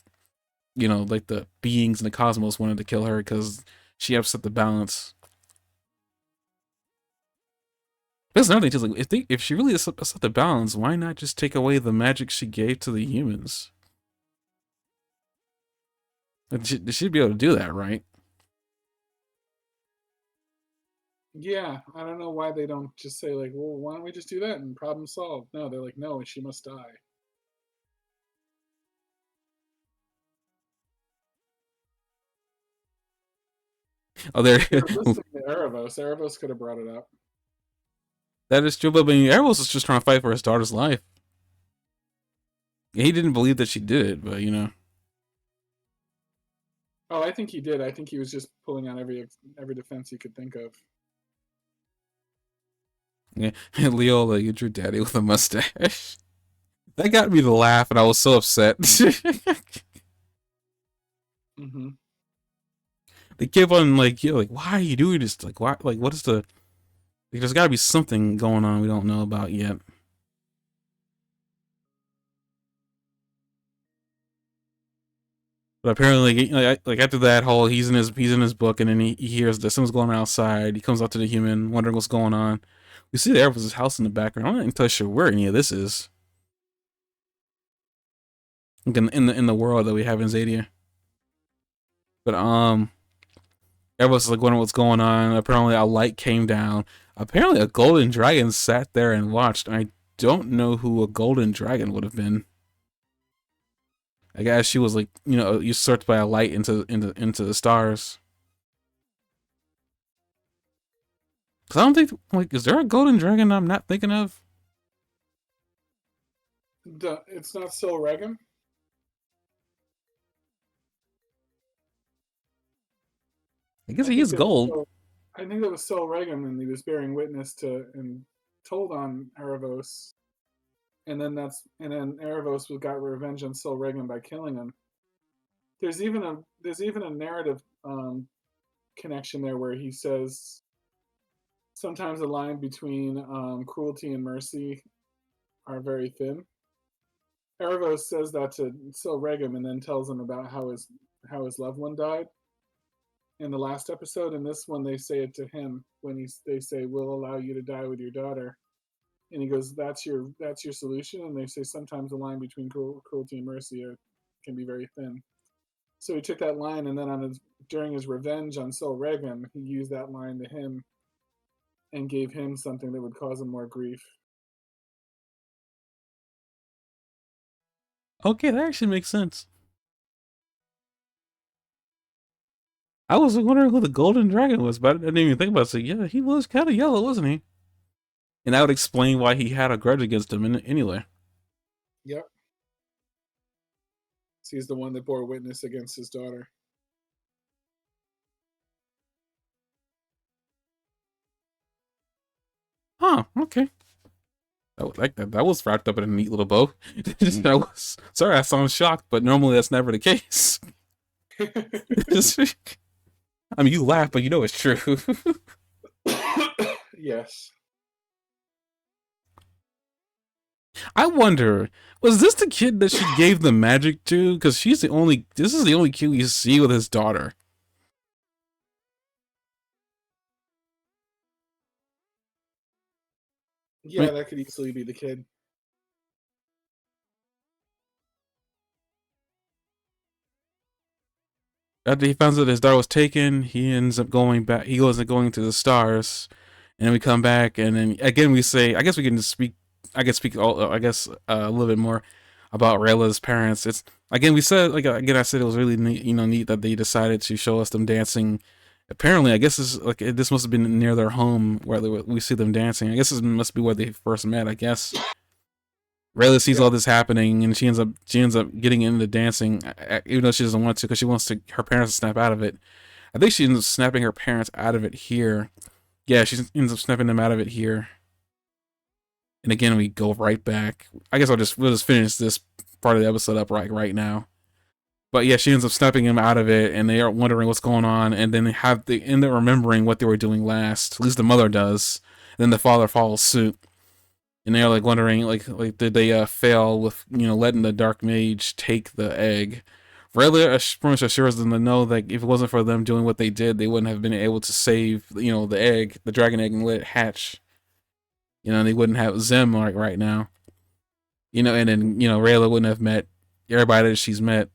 you know, like the beings in the cosmos wanted to kill her because she upset the balance. That's another thing too. Like, if she really upset the balance, why not just take away the magic she gave to the humans? Like, they should be able to do that, right? Yeah, I don't know why they don't just say like, "Well, why don't we just do that and problem solved?" No, they're like, "No, she must die." Oh, there. They were listening to Erebos. Erebos could have brought it up. That is true. But I mean, Eros was just trying to fight for his daughter's life. He didn't believe that she did it, but you know, Oh, I think he did. I think he was just pulling out every defense he could think of. yeah. Leola, you drew daddy with a mustache. That got me to laugh, and I was so upset. Hmm. They kept on like, you know, like, why are you doing this? Like, why? Like, what is the? Like, there's got to be something going on we don't know about yet. But apparently, like after that whole, he's in his book, and then he hears that someone's going outside. He comes out to the human, wondering what's going on. We see the Air Force's house in the background. I'm not entirely sure where any of this is. Like in the world that we have in Zadia. But everyone's like wondering what's going on. Apparently, a light came down. Apparently, a golden dragon sat there and watched. I don't know who a golden dragon would have been. I guess she was like, usurped by a light into the stars. Cause I don't think, like, is there a golden dragon I'm not thinking of? It's not Sil Regum. I guess I he think is that was gold. Sil, I think that was Sil Regum, and he was bearing witness to and told on Erebos, and then Erebos got revenge on Sil Regum by killing him. There's even a narrative connection there where he says sometimes the line between cruelty and mercy are very thin. Erebos says that to Sil Regum and then tells him about how his loved one died in the last episode. In this one, they say it to him when they say, "We'll allow you to die with your daughter," and he goes, "That's your solution." And they say sometimes the line between cruelty and mercy can be very thin. So he took that line, and then during his revenge on Sil Regum, he used that line to him and gave him something that would cause him more grief. Okay, that actually makes sense. I was wondering who the golden dragon was, but I didn't even think about it. So yeah, he was kind of yellow, wasn't he? And that would explain why he had a grudge against him anyway. Yep. So he's the one that bore witness against his daughter. Huh, okay. That was wrapped up in a neat little bow. That was, sorry, I sound shocked, but normally that's never the case. I mean, you laugh, but you know it's true. Yes. I wonder, was this the kid that she gave the magic to? Because this is the only kid we see with his daughter. I Yeah, mean, that could easily be the kid. after he finds out his daughter was taken, he ends up going back. He goes and going to the stars, and then we come back, and then again we say, I guess we can just speak. I guess speak. I guess a little bit more about Rayla's parents. It's again we said like again I said it was really neat, neat that they decided to show us them dancing. Apparently, I guess this must have been near their home where we see them dancing. I guess this must be where they first met. I guess Rayla sees Yeah. all this happening, and she ends up getting into dancing, even though she doesn't want to, because she wants her parents to snap out of it. I think she ends up snapping her parents out of it here. Yeah, she ends up snapping them out of it here. And again, we go right back. I guess we'll just finish this part of the episode up right now. But yeah, she ends up snapping him out of it, and they are wondering what's going on, and then they end up remembering what they were doing last. At least the mother does. And then the father follows suit, and they're like wondering, like did they fail with letting the dark mage take the egg? Rayla pretty much assures them to know that if it wasn't for them doing what they did, they wouldn't have been able to save the egg, the dragon egg, and let it hatch. They wouldn't have Zem right now. And then Rayla wouldn't have met everybody that she's met.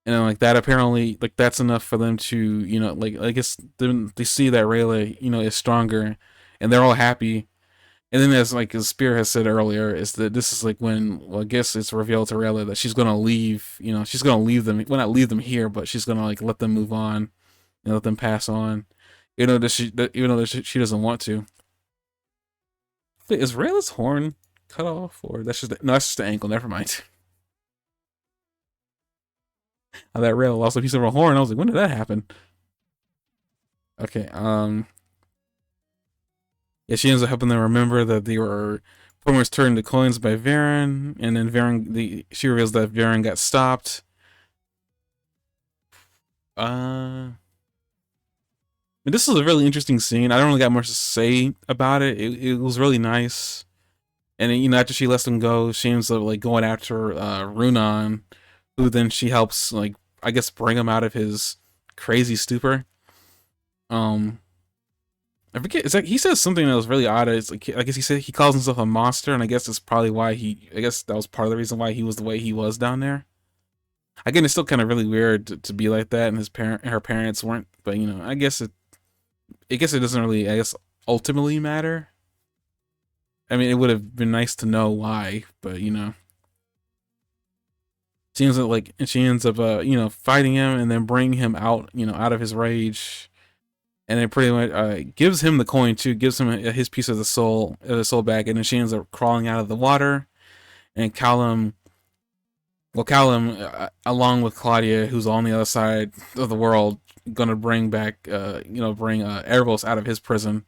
And then like that, apparently like that's enough for them to like I guess they see that Rayla is stronger, and they're all happy. And then as like Spear has said earlier, is that this is like when, well, I guess it's revealed to Rayla that she's gonna leave. She's gonna leave them. Well, not leave them here, but she's gonna like let them move on and let them pass on. Even though she doesn't want to. Wait, is Rayla's horn cut off, or that's just the ankle? Never mind. That Rayla lost a piece of her horn. I was like, when did that happen? Okay. Yeah, she ends up helping them remember that they were pretty much turned to coins by Varen, and then she reveals that Varen got stopped. This is a really interesting scene. I don't really got much to say about it. It was really nice. And then, after she lets them go, she ends up like going after Runan, who then she helps like I guess bring him out of his crazy stupor. Um, I forget. It's like he says something that was really odd. It's like I guess he said he calls himself a monster, and I guess that's probably why he. I guess that was part of the reason why he was the way he was down there. Again, it's still kind of really weird to be like that, and her parents weren't. But you know, I guess it doesn't really. I guess ultimately matter. I mean, it would have been nice to know why, but you know, she ends up, you know, fighting him and then bringing him out, you know, out of his rage, and then pretty much gives him the coin too, gives him his piece of the soul back, and then she ends up crawling out of the water, and Callum, along with Claudia, who's on the other side of the world, gonna bring back, bring Erebos out of his prison.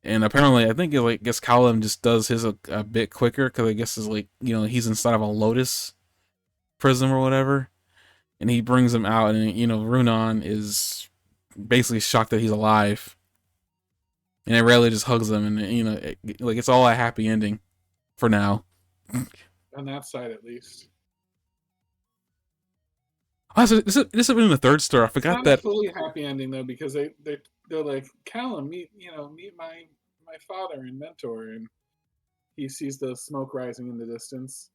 And apparently, I think I guess Callum just does his a bit quicker because I guess it's like, you know, he's inside of a lotus prism or whatever, and he brings him out, and you know, Runan is basically shocked that he's alive, and Aurelia just hugs him, and you know, like it's all a happy ending for now. On that side, at least. Oh, so this has been in the third story. I It's forgot not a that. fully happy ending though, because they're like, Callum, meet my father and mentor, and he sees the smoke rising in the distance.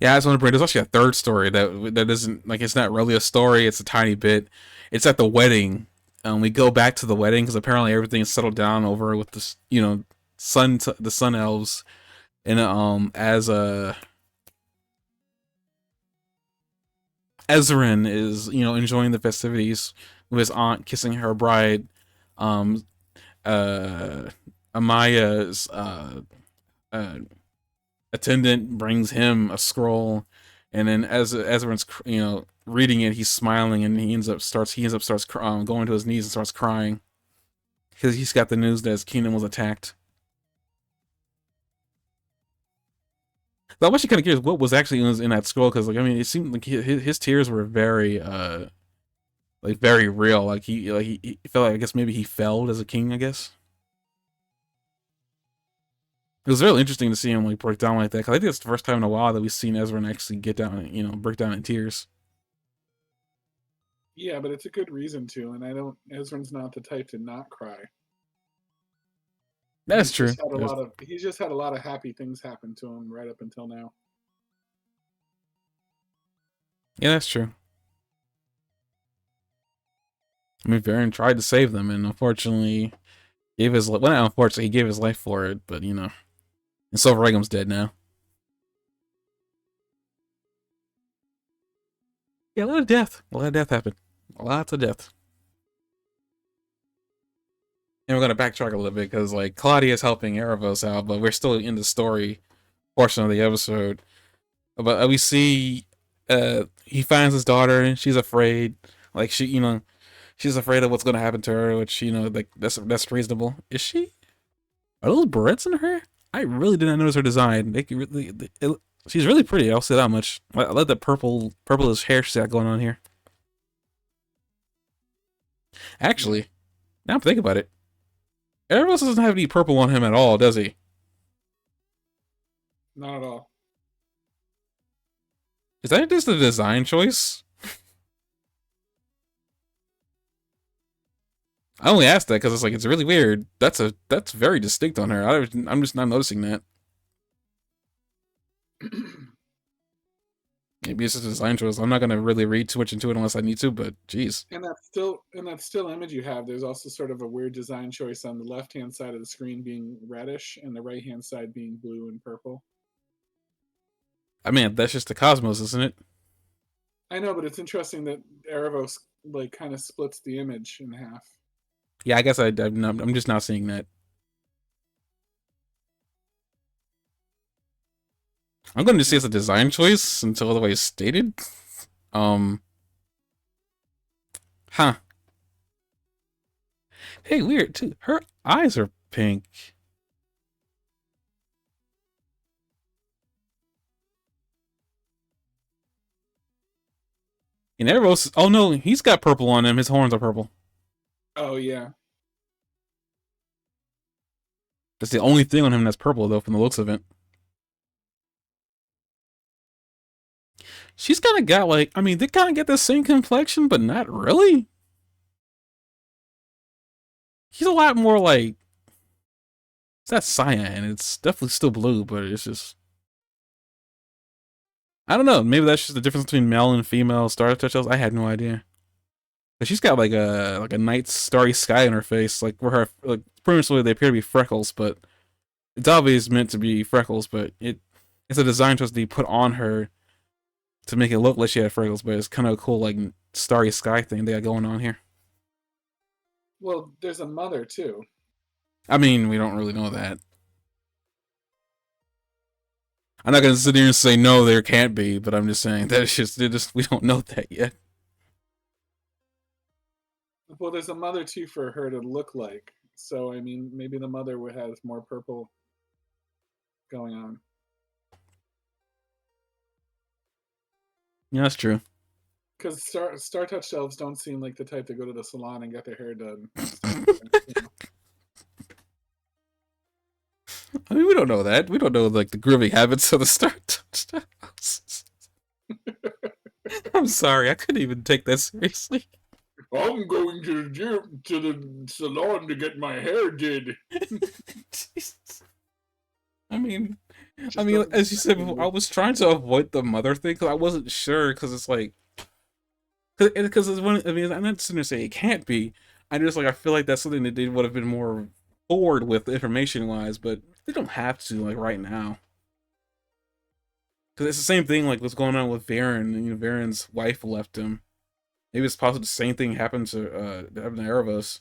Yeah, I just want to bring. There's actually a third story that isn't like it's not really a story. It's a tiny bit. It's at the wedding. We go back to the wedding because apparently everything is settled down over with this, you know, the sun elves, and as Ezrin is, you know, enjoying the festivities with his aunt kissing her bride. Um, uh, Amaya's uh, attendant brings him a scroll, and then as Ezrin's, you know, reading it, he's smiling, and he ends up starts going to his knees and starts crying because he's got the news that his kingdom was attacked. So I'm actually kind of curious what was actually in that scroll because, like, I mean, it seemed like his tears were very like very real. Like he felt like I guess maybe he failed as a king. I guess it was really interesting to see him like break down like that because I think it's the first time in a while that we've seen Ezra actually get down, you know, break down in tears. Yeah, but it's a good reason to, and I don't. Ezra's not the type to not cry. That's true. He's just had a lot of happy things happen to him right up until now. Yeah, that's true. I mean, Varen tried to save them, and unfortunately, not unfortunately, he gave his life for it. But you know, and Silver Regnum's dead now. Yeah, a lot of death happened, lots of death. And we're gonna backtrack a little bit because like Claudia's helping Erebos out, but we're still in the story portion of the episode. But we see, he finds his daughter, and she's afraid. Like you know, she's afraid of what's gonna happen to her, which you know, like that's reasonable. Is she? Are those barrettes in her hair? I really did not notice her design. She's really pretty. I'll say that much. I like the purplish hair she's got going on here. Actually, now I'm thinking about it, Erebos doesn't have any purple on him at all, does he? Not at all. Is that just a design choice? I only asked that because it's really weird. That's very distinct on her. I'm just not noticing that. Maybe it's just a design choice. I'm not gonna really read too much into it unless I need to. But geez, And that still image you have, there's also sort of a weird design choice on the left hand side of the screen being reddish and the right hand side being blue and purple. I mean that's just the cosmos, isn't it? I know, but it's interesting that Erebos like kind of splits the image in half. Yeah, I guess I'm just not seeing that. I'm going to say it's a design choice until otherwise stated. Um, huh. Hey, weird too. Her eyes are pink. And Eros, oh no, he's got purple on him. His horns are purple. Oh yeah. That's the only thing on him that's purple, though, from the looks of it. She's kind of got like, I mean, they kind of get the same complexion, but not really. He's a lot more like, it's not cyan. It's definitely still blue, but it's just, I don't know. Maybe that's just the difference between male and female Star Touch elves. I had no idea. But she's got like a night starry sky in her face, like where her like pretty much they appear to be freckles, but it's obvious meant to be freckles, but it's a design choice they put on her to make it look like she had freckles, but it's kind of a cool like starry sky thing they got going on here. Well, there's a mother too. I mean, we don't really know that. I'm not gonna sit here and say no, there can't be, but I'm just saying that it's just we don't know that yet. Well, there's a mother too for her to look like. So I mean, maybe the mother would have more purple going on. Yeah, that's true. Because Star Touch elves don't seem like the type to go to the salon and get their hair done. I mean, we don't know that. We don't know like the groovy habits of the Star Touch. I'm sorry, I couldn't even take that seriously. I'm going to the gym, to the salon to get my hair did. I mean, Just doesn't as you said sound before, I good. was trying to avoid the mother thing because I wasn't sure because it's like, because it's one. I mean, I'm not sitting there saying it can't be. I just like I feel like that's something that they would have been more forward with information wise, but they don't have to like right now. Because it's the same thing like what's going on with Varen. And, you know, Varen's wife left him. Maybe it's possible the same thing happened to Erebos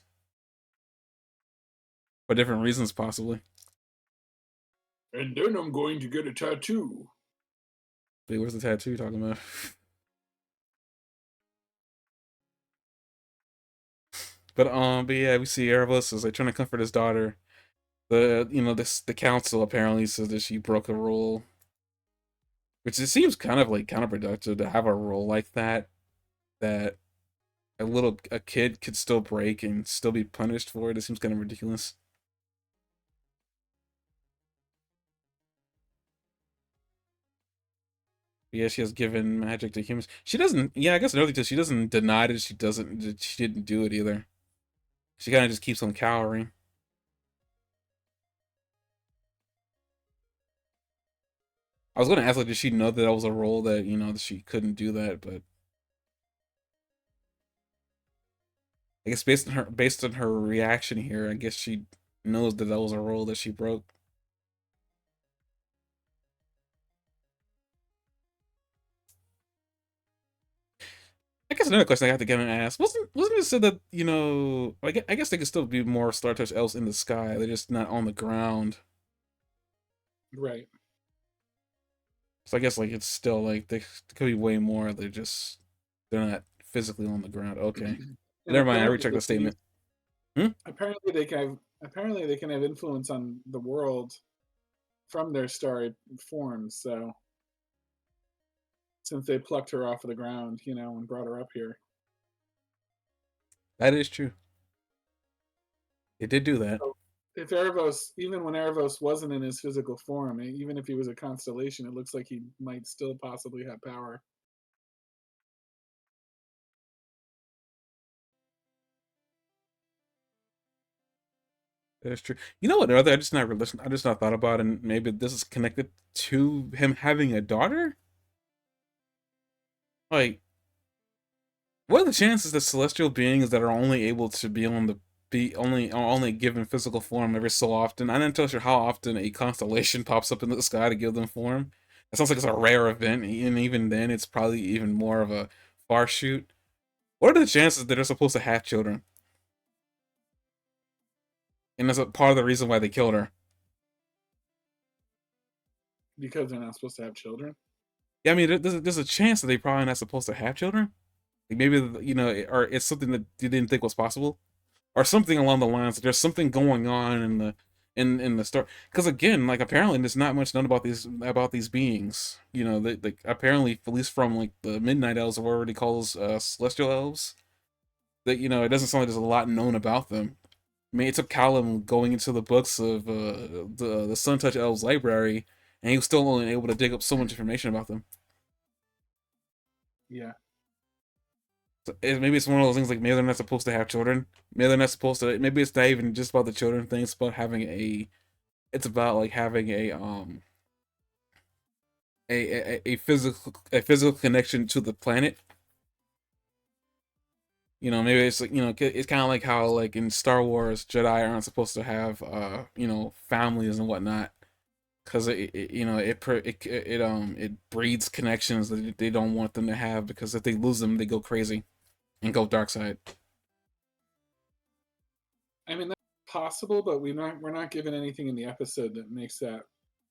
for different reasons, possibly. And then I'm going to get a tattoo. Wait, where's the tattoo you're talking about? But yeah, we see Erebos is like trying to comfort his daughter. The council apparently says that she broke a rule, which it seems kind of like counterproductive to have a rule like that that a kid could still break and still be punished for it. It seems kind of ridiculous. But yeah, she has given magic to humans. She doesn't. Yeah, I guess another thing too. She doesn't deny that she doesn't. That she didn't do it either. She kind of just keeps on cowering. I was gonna ask like, did she know that that was a role that that she couldn't do that? But I guess based on her reaction here, I guess she knows that that was a rule that she broke. I guess another question I got to get and ask wasn't it said that I guess they could still be more Star Touch elves in the sky. They're just not on the ground. Right. So I guess like it's still like they could be way more. They're not physically on the ground. Okay, And never mind. I rechecked the statement. Hmm? apparently they can have influence on the world from their starry forms. So since they plucked her off of the ground, and brought her up here. That is true. It did do that. So if Erebos, even when Erebos wasn't in his physical form, even if he was a constellation, it looks like he might still possibly have power. That is true. You know what? Other I just not thought about, and maybe this is connected to him having a daughter. Like, what are the chances that celestial beings that are only able to be on the be only given physical form every so often? I'm not too sure how often a constellation pops up in the sky to give them form. It sounds like it's a rare event, and even then, it's probably even more of a far shoot. What are the chances that they're supposed to have children? And that's a part of the reason why they killed her. Because they're not supposed to have children. Yeah, I mean, there's a chance that they probably not supposed to have children. Like maybe or it's something that you didn't think was possible, or something along the lines. There's something going on in the story. Because again, like apparently there's not much known about these beings. They like apparently at least from like the Midnight Elves or whatever he calls Celestial Elves. That it doesn't sound like there's a lot known about them. I mean, it took Callum going into the books of the Sun Touch Elves library, and he was still only able to dig up so much information about them. Yeah. So maybe it's one of those things like maybe they're not supposed to have children. Maybe they're not supposed to. Maybe it's not even just about the children thing. It's about having a. It's about like having a physical connection to the planet. You know, maybe it's like it's kind of like how like in Star Wars Jedi aren't supposed to have families and whatnot because it breeds connections that they don't want them to have because if they lose them they go crazy and go dark side. I mean, that's possible, but we're not given anything in the episode that makes that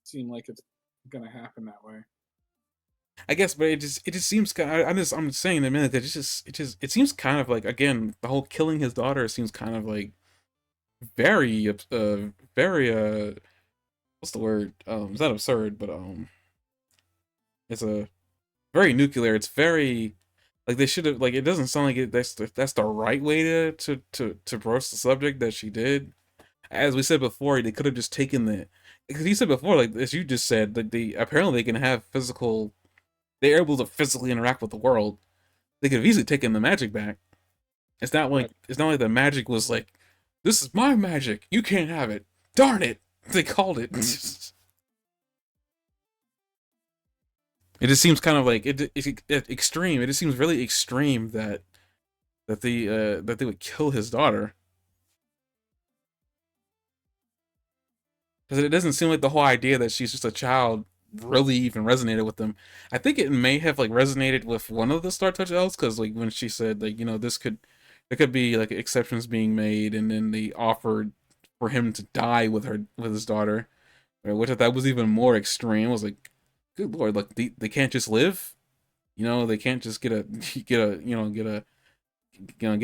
seem like it's gonna happen that way. I guess, but it just seems kind. I'm just saying in a minute that it seems kind of like again the whole killing his daughter seems kind of like very very what's the word it's not absurd but it's a very nuclear. It's very like they should have like it doesn't sound like that's the right way to broach the subject that she did. As we said before, they could have just taken the because you said before like as you just said that they apparently they can have physical they're able to physically interact with the world. They could have easily taken the magic back. Right. It's not like the magic was like, this is my magic. You can't have it. Darn it. They called it. It just seems kind of like it extreme. It just seems really extreme that they would kill his daughter. Because it doesn't seem like the whole idea that she's just a child really even resonated with them. I think it may have like resonated with one of the Star Touch elves because like when she said like this could there could be like exceptions being made and then they offered for him to die with his daughter, which I thought was even more extreme. I was like, good lord, like they can't just live, they can't just get a get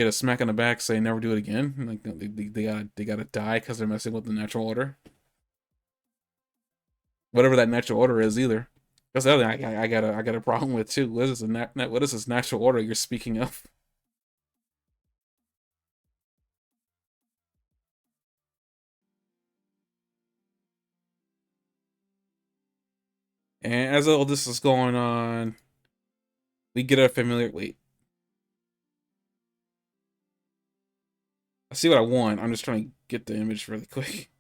a smack on the back say never do it again. Like they gotta die because they're messing with the natural order whatever that natural order is either. That's the other thing I got a problem with too. What is this natural order you're speaking of? And as all this is going on, we get a familiar wait. I see what I want. I'm just trying to get the image really quick.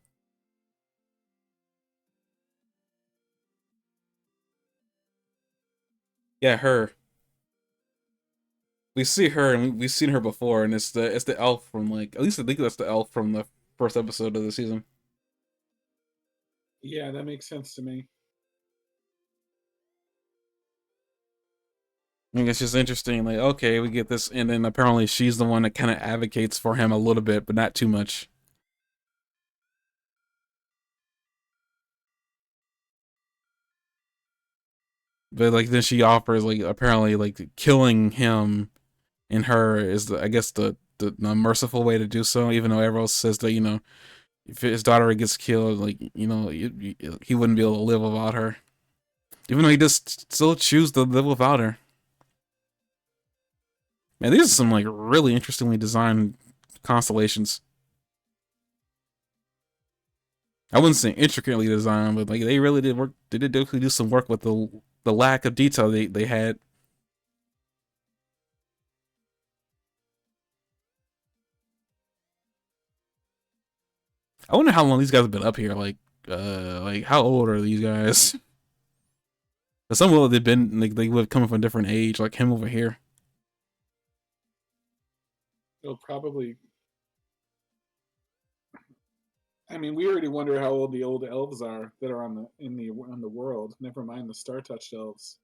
Yeah, her. We see her and we've seen her before, and it's the elf from like at least I think that's the elf from the first episode of the season. Yeah, that makes sense to me. I think it's just interesting, like, okay, we get this, and then apparently she's the one that kind of advocates for him a little bit, but not too much. But like then she offers like apparently like killing him and her is I guess the merciful way to do so. Even though everyone else says that if his daughter gets killed, like he wouldn't be able to live without her. Even though he just still choose to live without her. Man, these are some like really interestingly designed constellations. I wouldn't say intricately designed, but like they really did work. They did definitely do some work with the lack of detail they had. I wonder how long these guys have been up here. Like how old are these guys? Some of them they've been like they would come from a different age, like him over here. It'll probably. I mean, we already wonder how old the old elves are that are on the world. Never mind the star touched elves.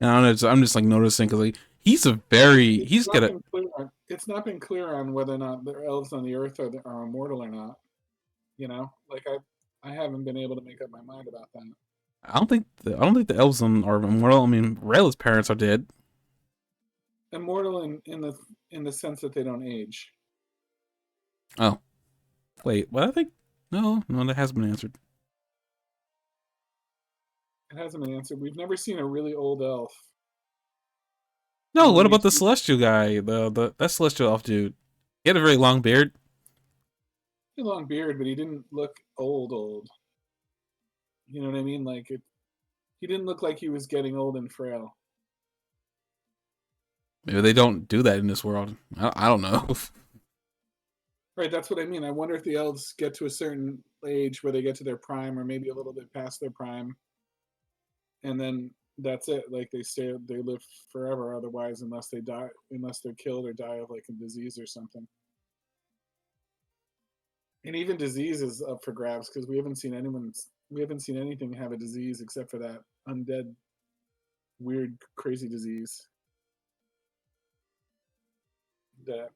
And I don't know, I'm just like noticing because like he's a very It's he's not got a been clear. It's not been clear on whether or not the elves on the earth are immortal or not. Like I haven't been able to make up my mind about that. I don't think the elves are immortal. I mean, Rayla's parents are dead. Immortal in the sense that they don't age. Oh wait, what I think no that has been answered. It hasn't been answered. We've never seen a really old elf. No, what We've about the seen celestial guy? The that celestial elf dude. He had a very long beard. a long beard, but he didn't look old. You know what I mean? He didn't look like he was getting old and frail. Maybe they don't do that in this world. I don't know. Right, that's what I mean. I wonder if the elves get to a certain age where they get to their prime, or maybe a little bit past their prime, and then that's it. Like they live forever. Otherwise, unless they die, unless they're killed or die of like a disease or something. And even disease is up for grabs because we haven't seen anything have a disease except for that undead, weird, crazy disease that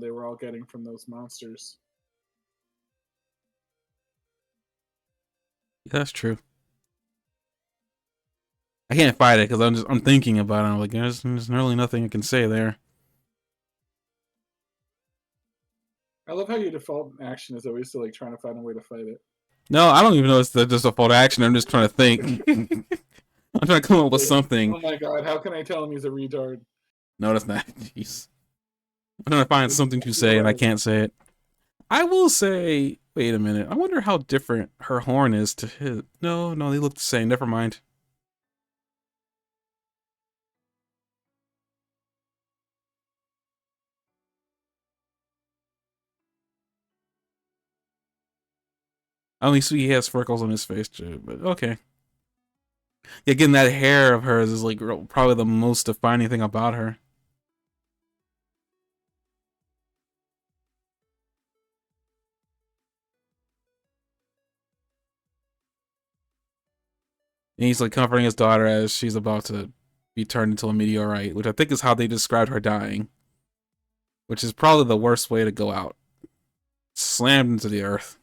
they were all getting from those monsters. That's true. I can't fight it because I'm thinking about it. I'm like, there's really nothing I can say there. I love how your default action is always to like trying to find a way to fight it. No, I don't even know it's just a fault action. I'm just trying to think. I'm trying to come up with Like, something. oh my god, how can I tell him he's a retard? No, that's not. Jeez. I'm trying to find something to say and I can't say it. I will say, wait a minute. I wonder how different her horn is to his. No, they look the same. Never mind. I only see he has freckles on his face too, but okay. Yeah, getting that hair of hers is like probably the most defining thing about her. And he's like comforting his daughter as she's about to be turned into a meteorite, which I think is how they described her dying. Which is probably the worst way to go out. Slammed into the earth.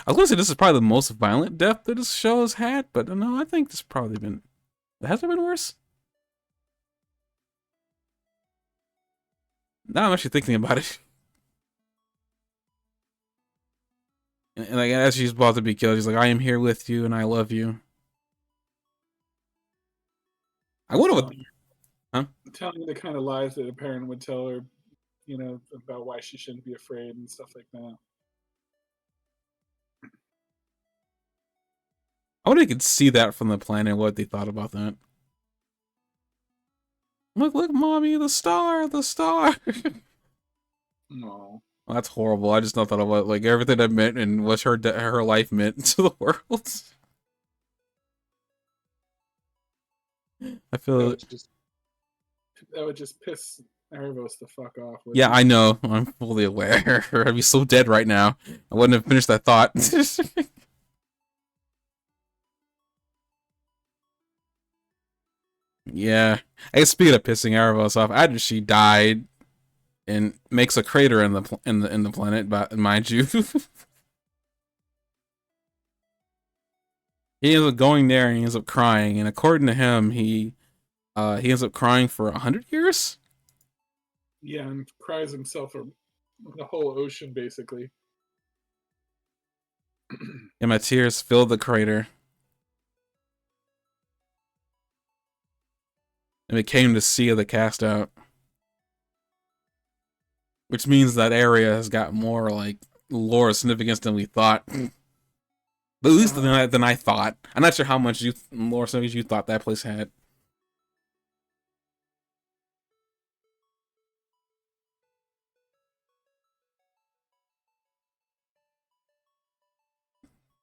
I was gonna say this is probably the most violent death that this show has had, but no, I think this probably been. Has there been worse? Now I'm actually thinking about it. And like as she's about to be killed, she's like, "I am here with you, and I love you." I wonder what. Huh? Telling the kind of lies that a parent would tell her, about why she shouldn't be afraid and stuff like that. I wonder if you could see that from the planet, what they thought about that. Look, mommy, the star, the star. No. Well, that's horrible. I just not thought about like everything that meant and what her life meant to the world. I feel That would just piss Erebos the fuck off. Yeah, I know. I'm fully aware. I'd be so dead right now. I wouldn't have finished that thought. Yeah. I guess speaking of pissing Erebos off, after she died and makes a crater in the planet, but mind you. He ends up going there and he ends up crying, and according to him, he ends up crying for 100 years. Yeah, and cries himself for the whole ocean, basically. And my tears filled the crater. And became the Sea of the Cast Out. Which means that area has got more, like, lore significance than we thought. But at least than I thought. I'm not sure how much lore significance you thought that place had.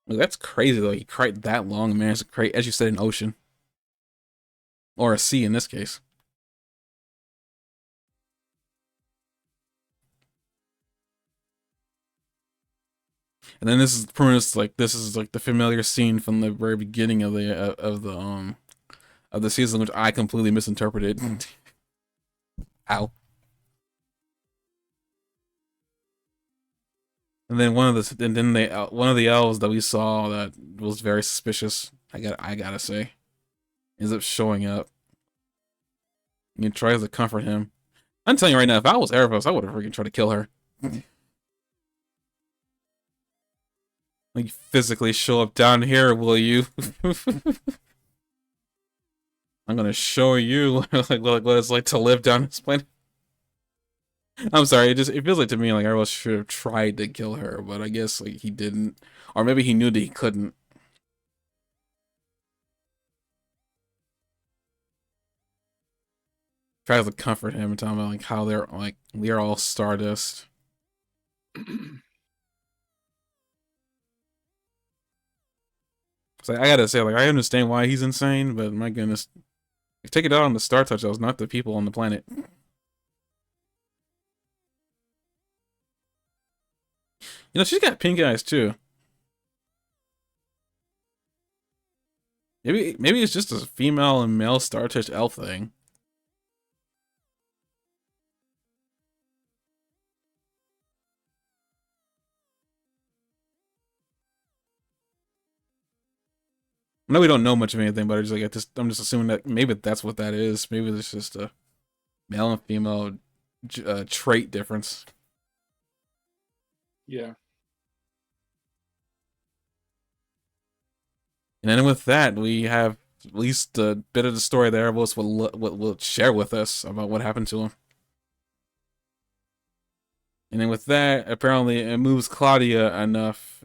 Well, that's crazy, though. He cried that long and managed to create, as you said, an ocean. Or a sea, in this case. And then this is the familiar scene from the very beginning of the season, which I completely misinterpreted. Ow. And then one of the elves that we saw that was very suspicious. I gotta say, ends up showing up. And he tries to comfort him. I'm telling you right now, if I was Erebos, I would have freaking tried to kill her. Like physically show up down here, will you? I'm gonna show you like what it's like to live down this planet. I'm sorry. It feels like to me like Arrow should have tried to kill her, but I guess like he didn't, or maybe he knew that he couldn't. Tries to comfort him and tell him like how they're all Stardust. So I gotta say, like, I understand why he's insane, but my goodness, take it out on the Star Touch. Not the people on the planet. You know, she's got pink eyes too. Maybe it's just a female and male Star Touch elf thing. I know we don't know much of anything, but I'm just assuming that maybe that's what that is. Maybe it's just a male and female trait difference. Yeah. And then with that, we have at least a bit of the story that Erebos will share with us about what happened to him. And then with that, apparently it moves Claudia enough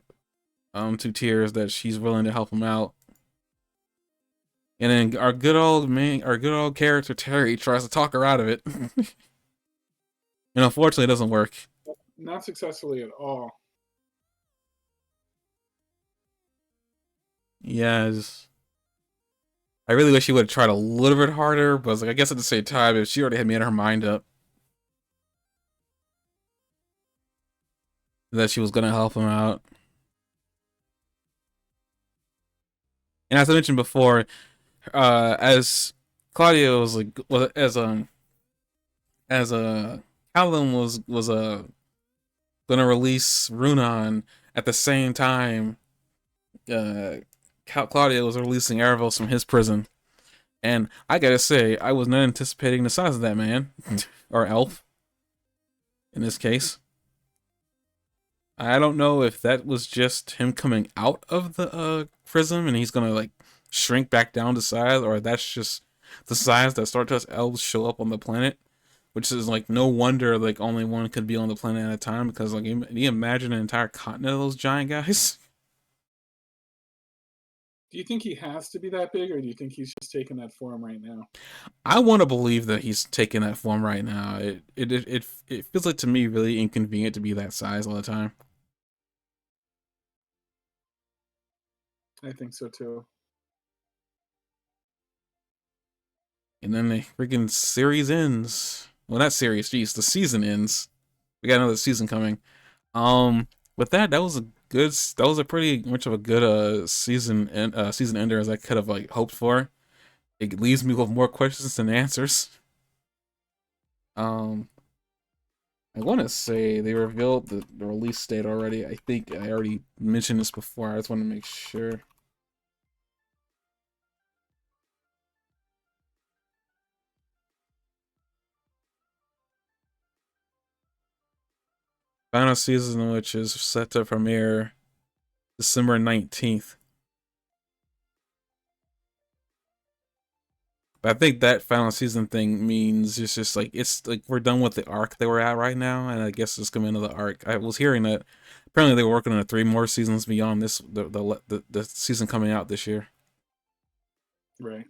to tears that she's willing to help him out. And then our good old character Terry tries to talk her out of it. And unfortunately it doesn't work. Not successfully at all. Yeah, I really wish she would have tried a little bit harder, but I guess at the same time, if she already had made her mind up that she was gonna help him out. And as I mentioned before, as Claudia was like, as Callum was gonna release Runan at the same time, uh, Claudia was releasing Erebos from his prison, and I gotta say, I was not anticipating the size of that man or elf in this case. I don't know if that was just him coming out of the prison and he's gonna like shrink back down to size, or that's just the size that Stardust elves show up on the planet. Which is like no wonder like only one could be on the planet at a time, because like can you imagine an entire continent of those giant guys? Do you think he has to be that big, or do you think he's just taking that form right now? I want to believe that he's taking that form right now. It feels like to me really inconvenient to be that size all the time. I think so too. And then the freaking series ends. Well, not series, geez, the season ends. We got another season coming. With that, that was a pretty much of a good season ender as I could have like hoped for. It leaves me with more questions than answers. Um, I want to say they revealed the release date already. I think I already mentioned this before. I just want to make sure. Final season, which is set to premiere December 19th. But I think that final season thing means it's like we're done with the arc that we're at right now, and I guess it's coming into the arc. I was hearing that apparently they were working on 3 more seasons beyond this, the season coming out this year. Right.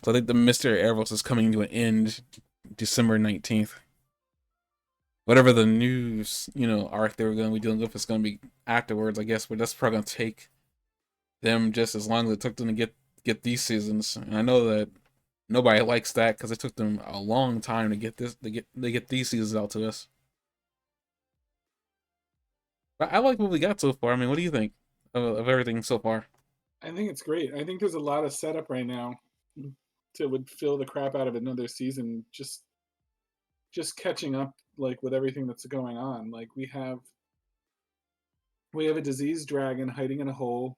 So I think the Mystery Erebos is coming to an end December 19th. Whatever the news, arc they were going to be dealing with is going to be afterwards, I guess. But that's probably going to take them just as long as it took them to get these seasons. And I know that nobody likes that because it took them a long time to get these seasons out to us. But I like what we got so far. I mean, what do you think of everything so far? I think it's great. I think there's a lot of setup right now to would fill the crap out of another season. Just catching up like with everything that's going on. Like we have a diseased dragon hiding in a hole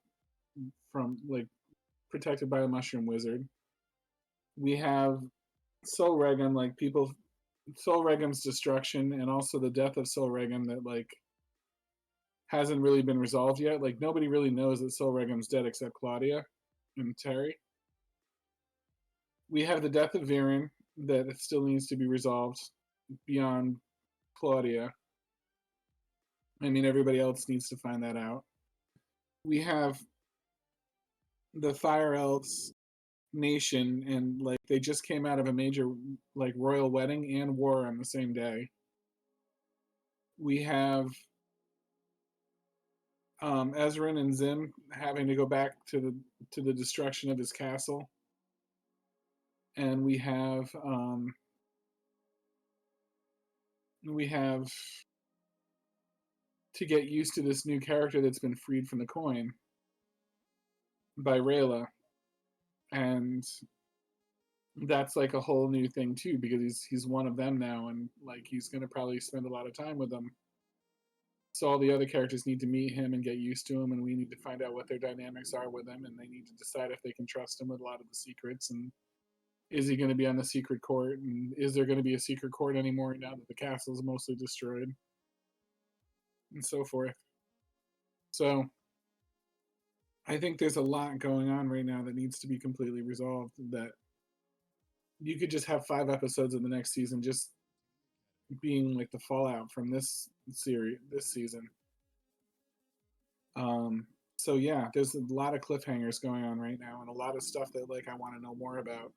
from like protected by a mushroom wizard. We have Soul Regum, like people Soul Regum's destruction and also the death of Soul Regum that like hasn't really been resolved yet. Like nobody really knows that Soul Regum's dead except Claudia and Terry. We have the death of Viren that still needs to be resolved. beyond Claudia. I mean, everybody else needs to find that out. We have the Fire Elves nation, and like they just came out of a major like royal wedding and war on the same day. We have Ezrin and Zim having to go back to the destruction of his castle, and we have to get used to this new character that's been freed from the coin by Rayla, and that's like a whole new thing too because he's one of them now, and like he's gonna probably spend a lot of time with them. So all the other characters need to meet him and get used to him, and we need to find out what their dynamics are with him, and they need to decide if they can trust him with a lot of the secrets, and is he going to be on the secret court, and is there going to be a secret court anymore now that the castle is mostly destroyed, and so forth. So I think there's a lot going on right now that needs to be completely resolved. That you could just have 5 episodes of the next season just being like the fallout from this season. So yeah, there's a lot of cliffhangers going on right now, and a lot of stuff that like I want to know more about.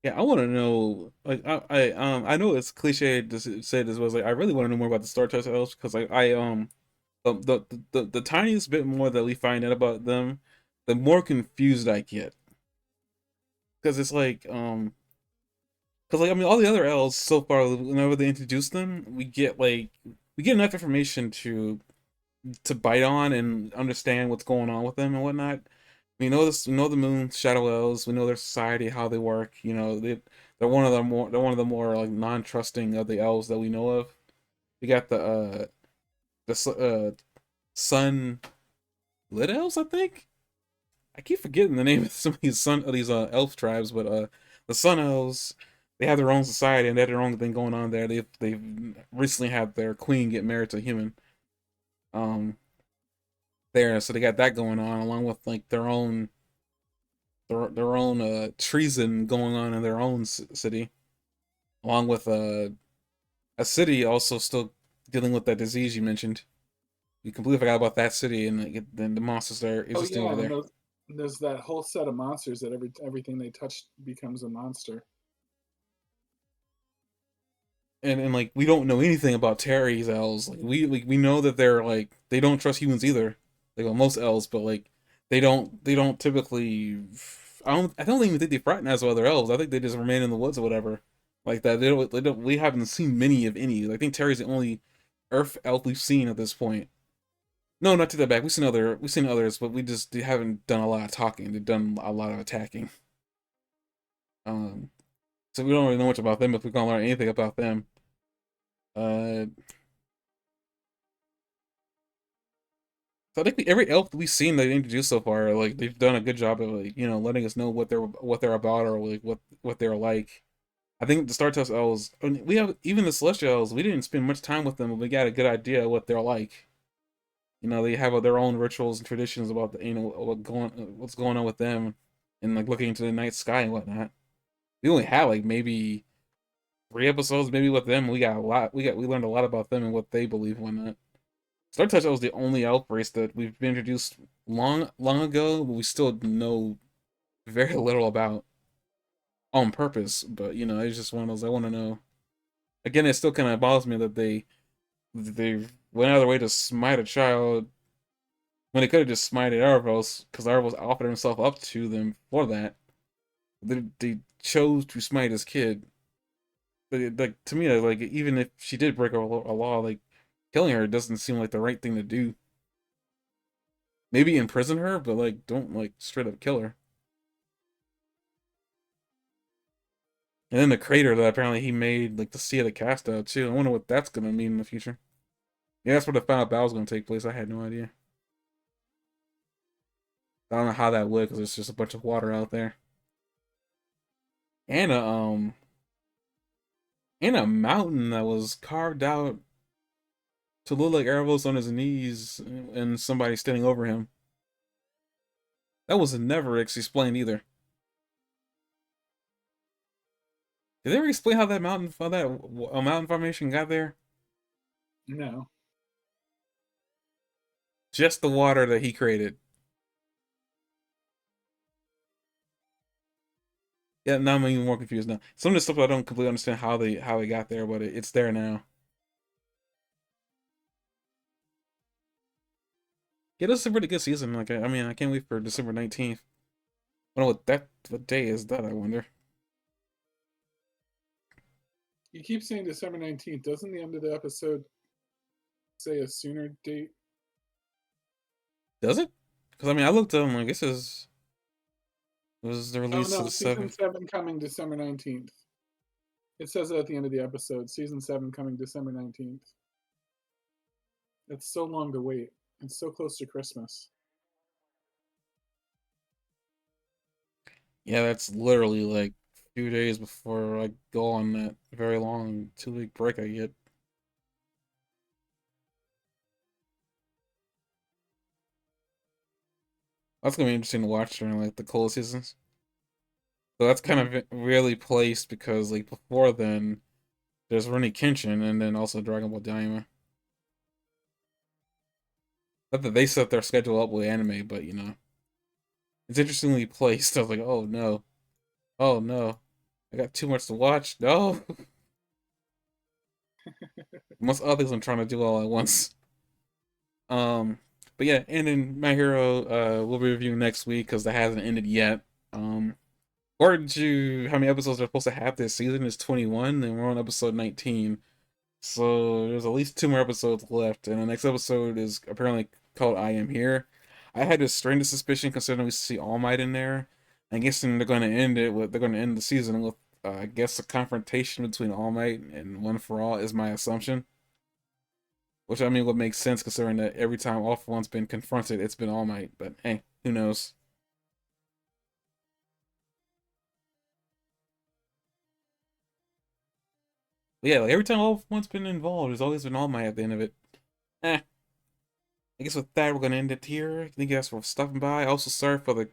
Yeah, I want to know. Like, I know it's cliche to say this, was like I really want to know more about the Star Touch elves because the tiniest bit more that we find out about them, the more confused I get. Because it's like because like I mean all the other elves so far, whenever they introduce them, we get enough information to bite on and understand what's going on with them and whatnot. We know this. We know the Moon Shadow Elves. We know their society, how they work. You know, they're one of the more like non-trusting of the elves that we know of. We got the Sun Lit Elves, I think. I keep forgetting the name of some of these elf tribes, but the Sun Elves, they have their own society and they have their own thing going on there. They've recently had their queen get married to a human. Um, there, so they got that going on along with like their own treason going on in their own city, along with a city also still dealing with that disease you mentioned. You completely forgot about that city and then the monsters that are Oh existing yeah, over and there. there's that whole set of monsters that everything they touch becomes a monster. And like we don't know anything about Terry's elves. Like we know that they're like they don't trust humans either. Like well, most elves, but like they don't typically. I don't even think they fraternize with other elves. I think they just remain in the woods or whatever, like that. They don't. We haven't seen many of any. I think Terry's the only Earth elf we've seen at this point. No, not to that back. We've seen others, but they haven't done a lot of talking. They've done a lot of attacking. Um, so we don't really know much about them if we're gonna learn anything about them. Uh, so I think every elf that we've seen that they introduced so far, like they've done a good job of like, you know, letting us know what they're about or like what they're like. I think the Star Test elves, I mean, we have even the Celestial elves. We didn't spend much time with them, but we got a good idea of what they're like. You know, they have their own rituals and traditions about the, you know what's going on with them, and like looking into the night sky and whatnot. We only had like maybe 3 episodes maybe with them. We got a lot. We learned a lot about them and what they believe and whatnot. Star Touch was the only elf race that we've been introduced long ago, but we still know very little about on purpose. But you know, it's just one of those I want to know. Again, it still kind of bothers me that they went out of their way to smite a child when they could have just smited Erebos because Erebos offered himself up to them for that. They chose to smite his kid. But like to me, like even if she did break a law, like killing her doesn't seem like the right thing to do. Maybe imprison her, but like don't like straight up kill her. And then the crater that apparently he made, like the Sea of the Cast out too. I wonder what that's gonna mean in the future. Yeah, that's where the final battle's gonna take place. I had no idea. I don't know how that would, because there's just a bunch of water out there. And a mountain that was carved out to look like Erebos on his knees and somebody standing over him. That was never explained either. Did they ever explain how that mountain formation got there? No. Just the water that he created. Yeah, now I'm even more confused now. Some of the stuff I don't completely understand how it got there, but it's there now. Yeah, this is a really good season. Like, I mean, I can't wait for December 19th. I don't know what day is that, I wonder. You keep saying December 19th. Doesn't the end of the episode say a sooner date? Does it? Because I mean, I looked up. Like, it was the Oh release of no, the season 7th. 7 coming December 19th. It says it at the end of the episode. Season 7 coming December 19th. It's so long to wait. It's so close to Christmas. Yeah, that's literally like a few days before I go on that very long 2-week break I get. That's gonna be interesting to watch during like the cold seasons. So that's kind Mm. of really placed because like before then, there's Rurouni Kenshin and then also Dragon Ball Daima. Not that they set their schedule up with anime, but you know, it's interestingly placed. I was like, oh no, I got too much to watch. No, most other things I'm trying to do all at once. Um, but yeah, and then My Hero, we'll be reviewing next week because that hasn't ended yet. According to how many episodes they're supposed to have this season is 21, and we're on episode 19. So there's at least 2 more episodes left, and the next episode is apparently called "I Am Here." I had this strange suspicion considering we see All Might in there. I guess they're going to end the season with I guess a confrontation between All Might and One for All is my assumption. Which I mean would make sense considering that every time All for One's been confronted, it's been All Might. But hey, who knows? But yeah, like every time All for One's been involved, there's always been All Might at the end of it. Eh. I guess with that, we're gonna end it here. Thank you guys for stopping by. Also, sorry for the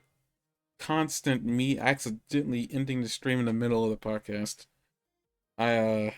constant me accidentally ending the stream in the middle of the podcast. I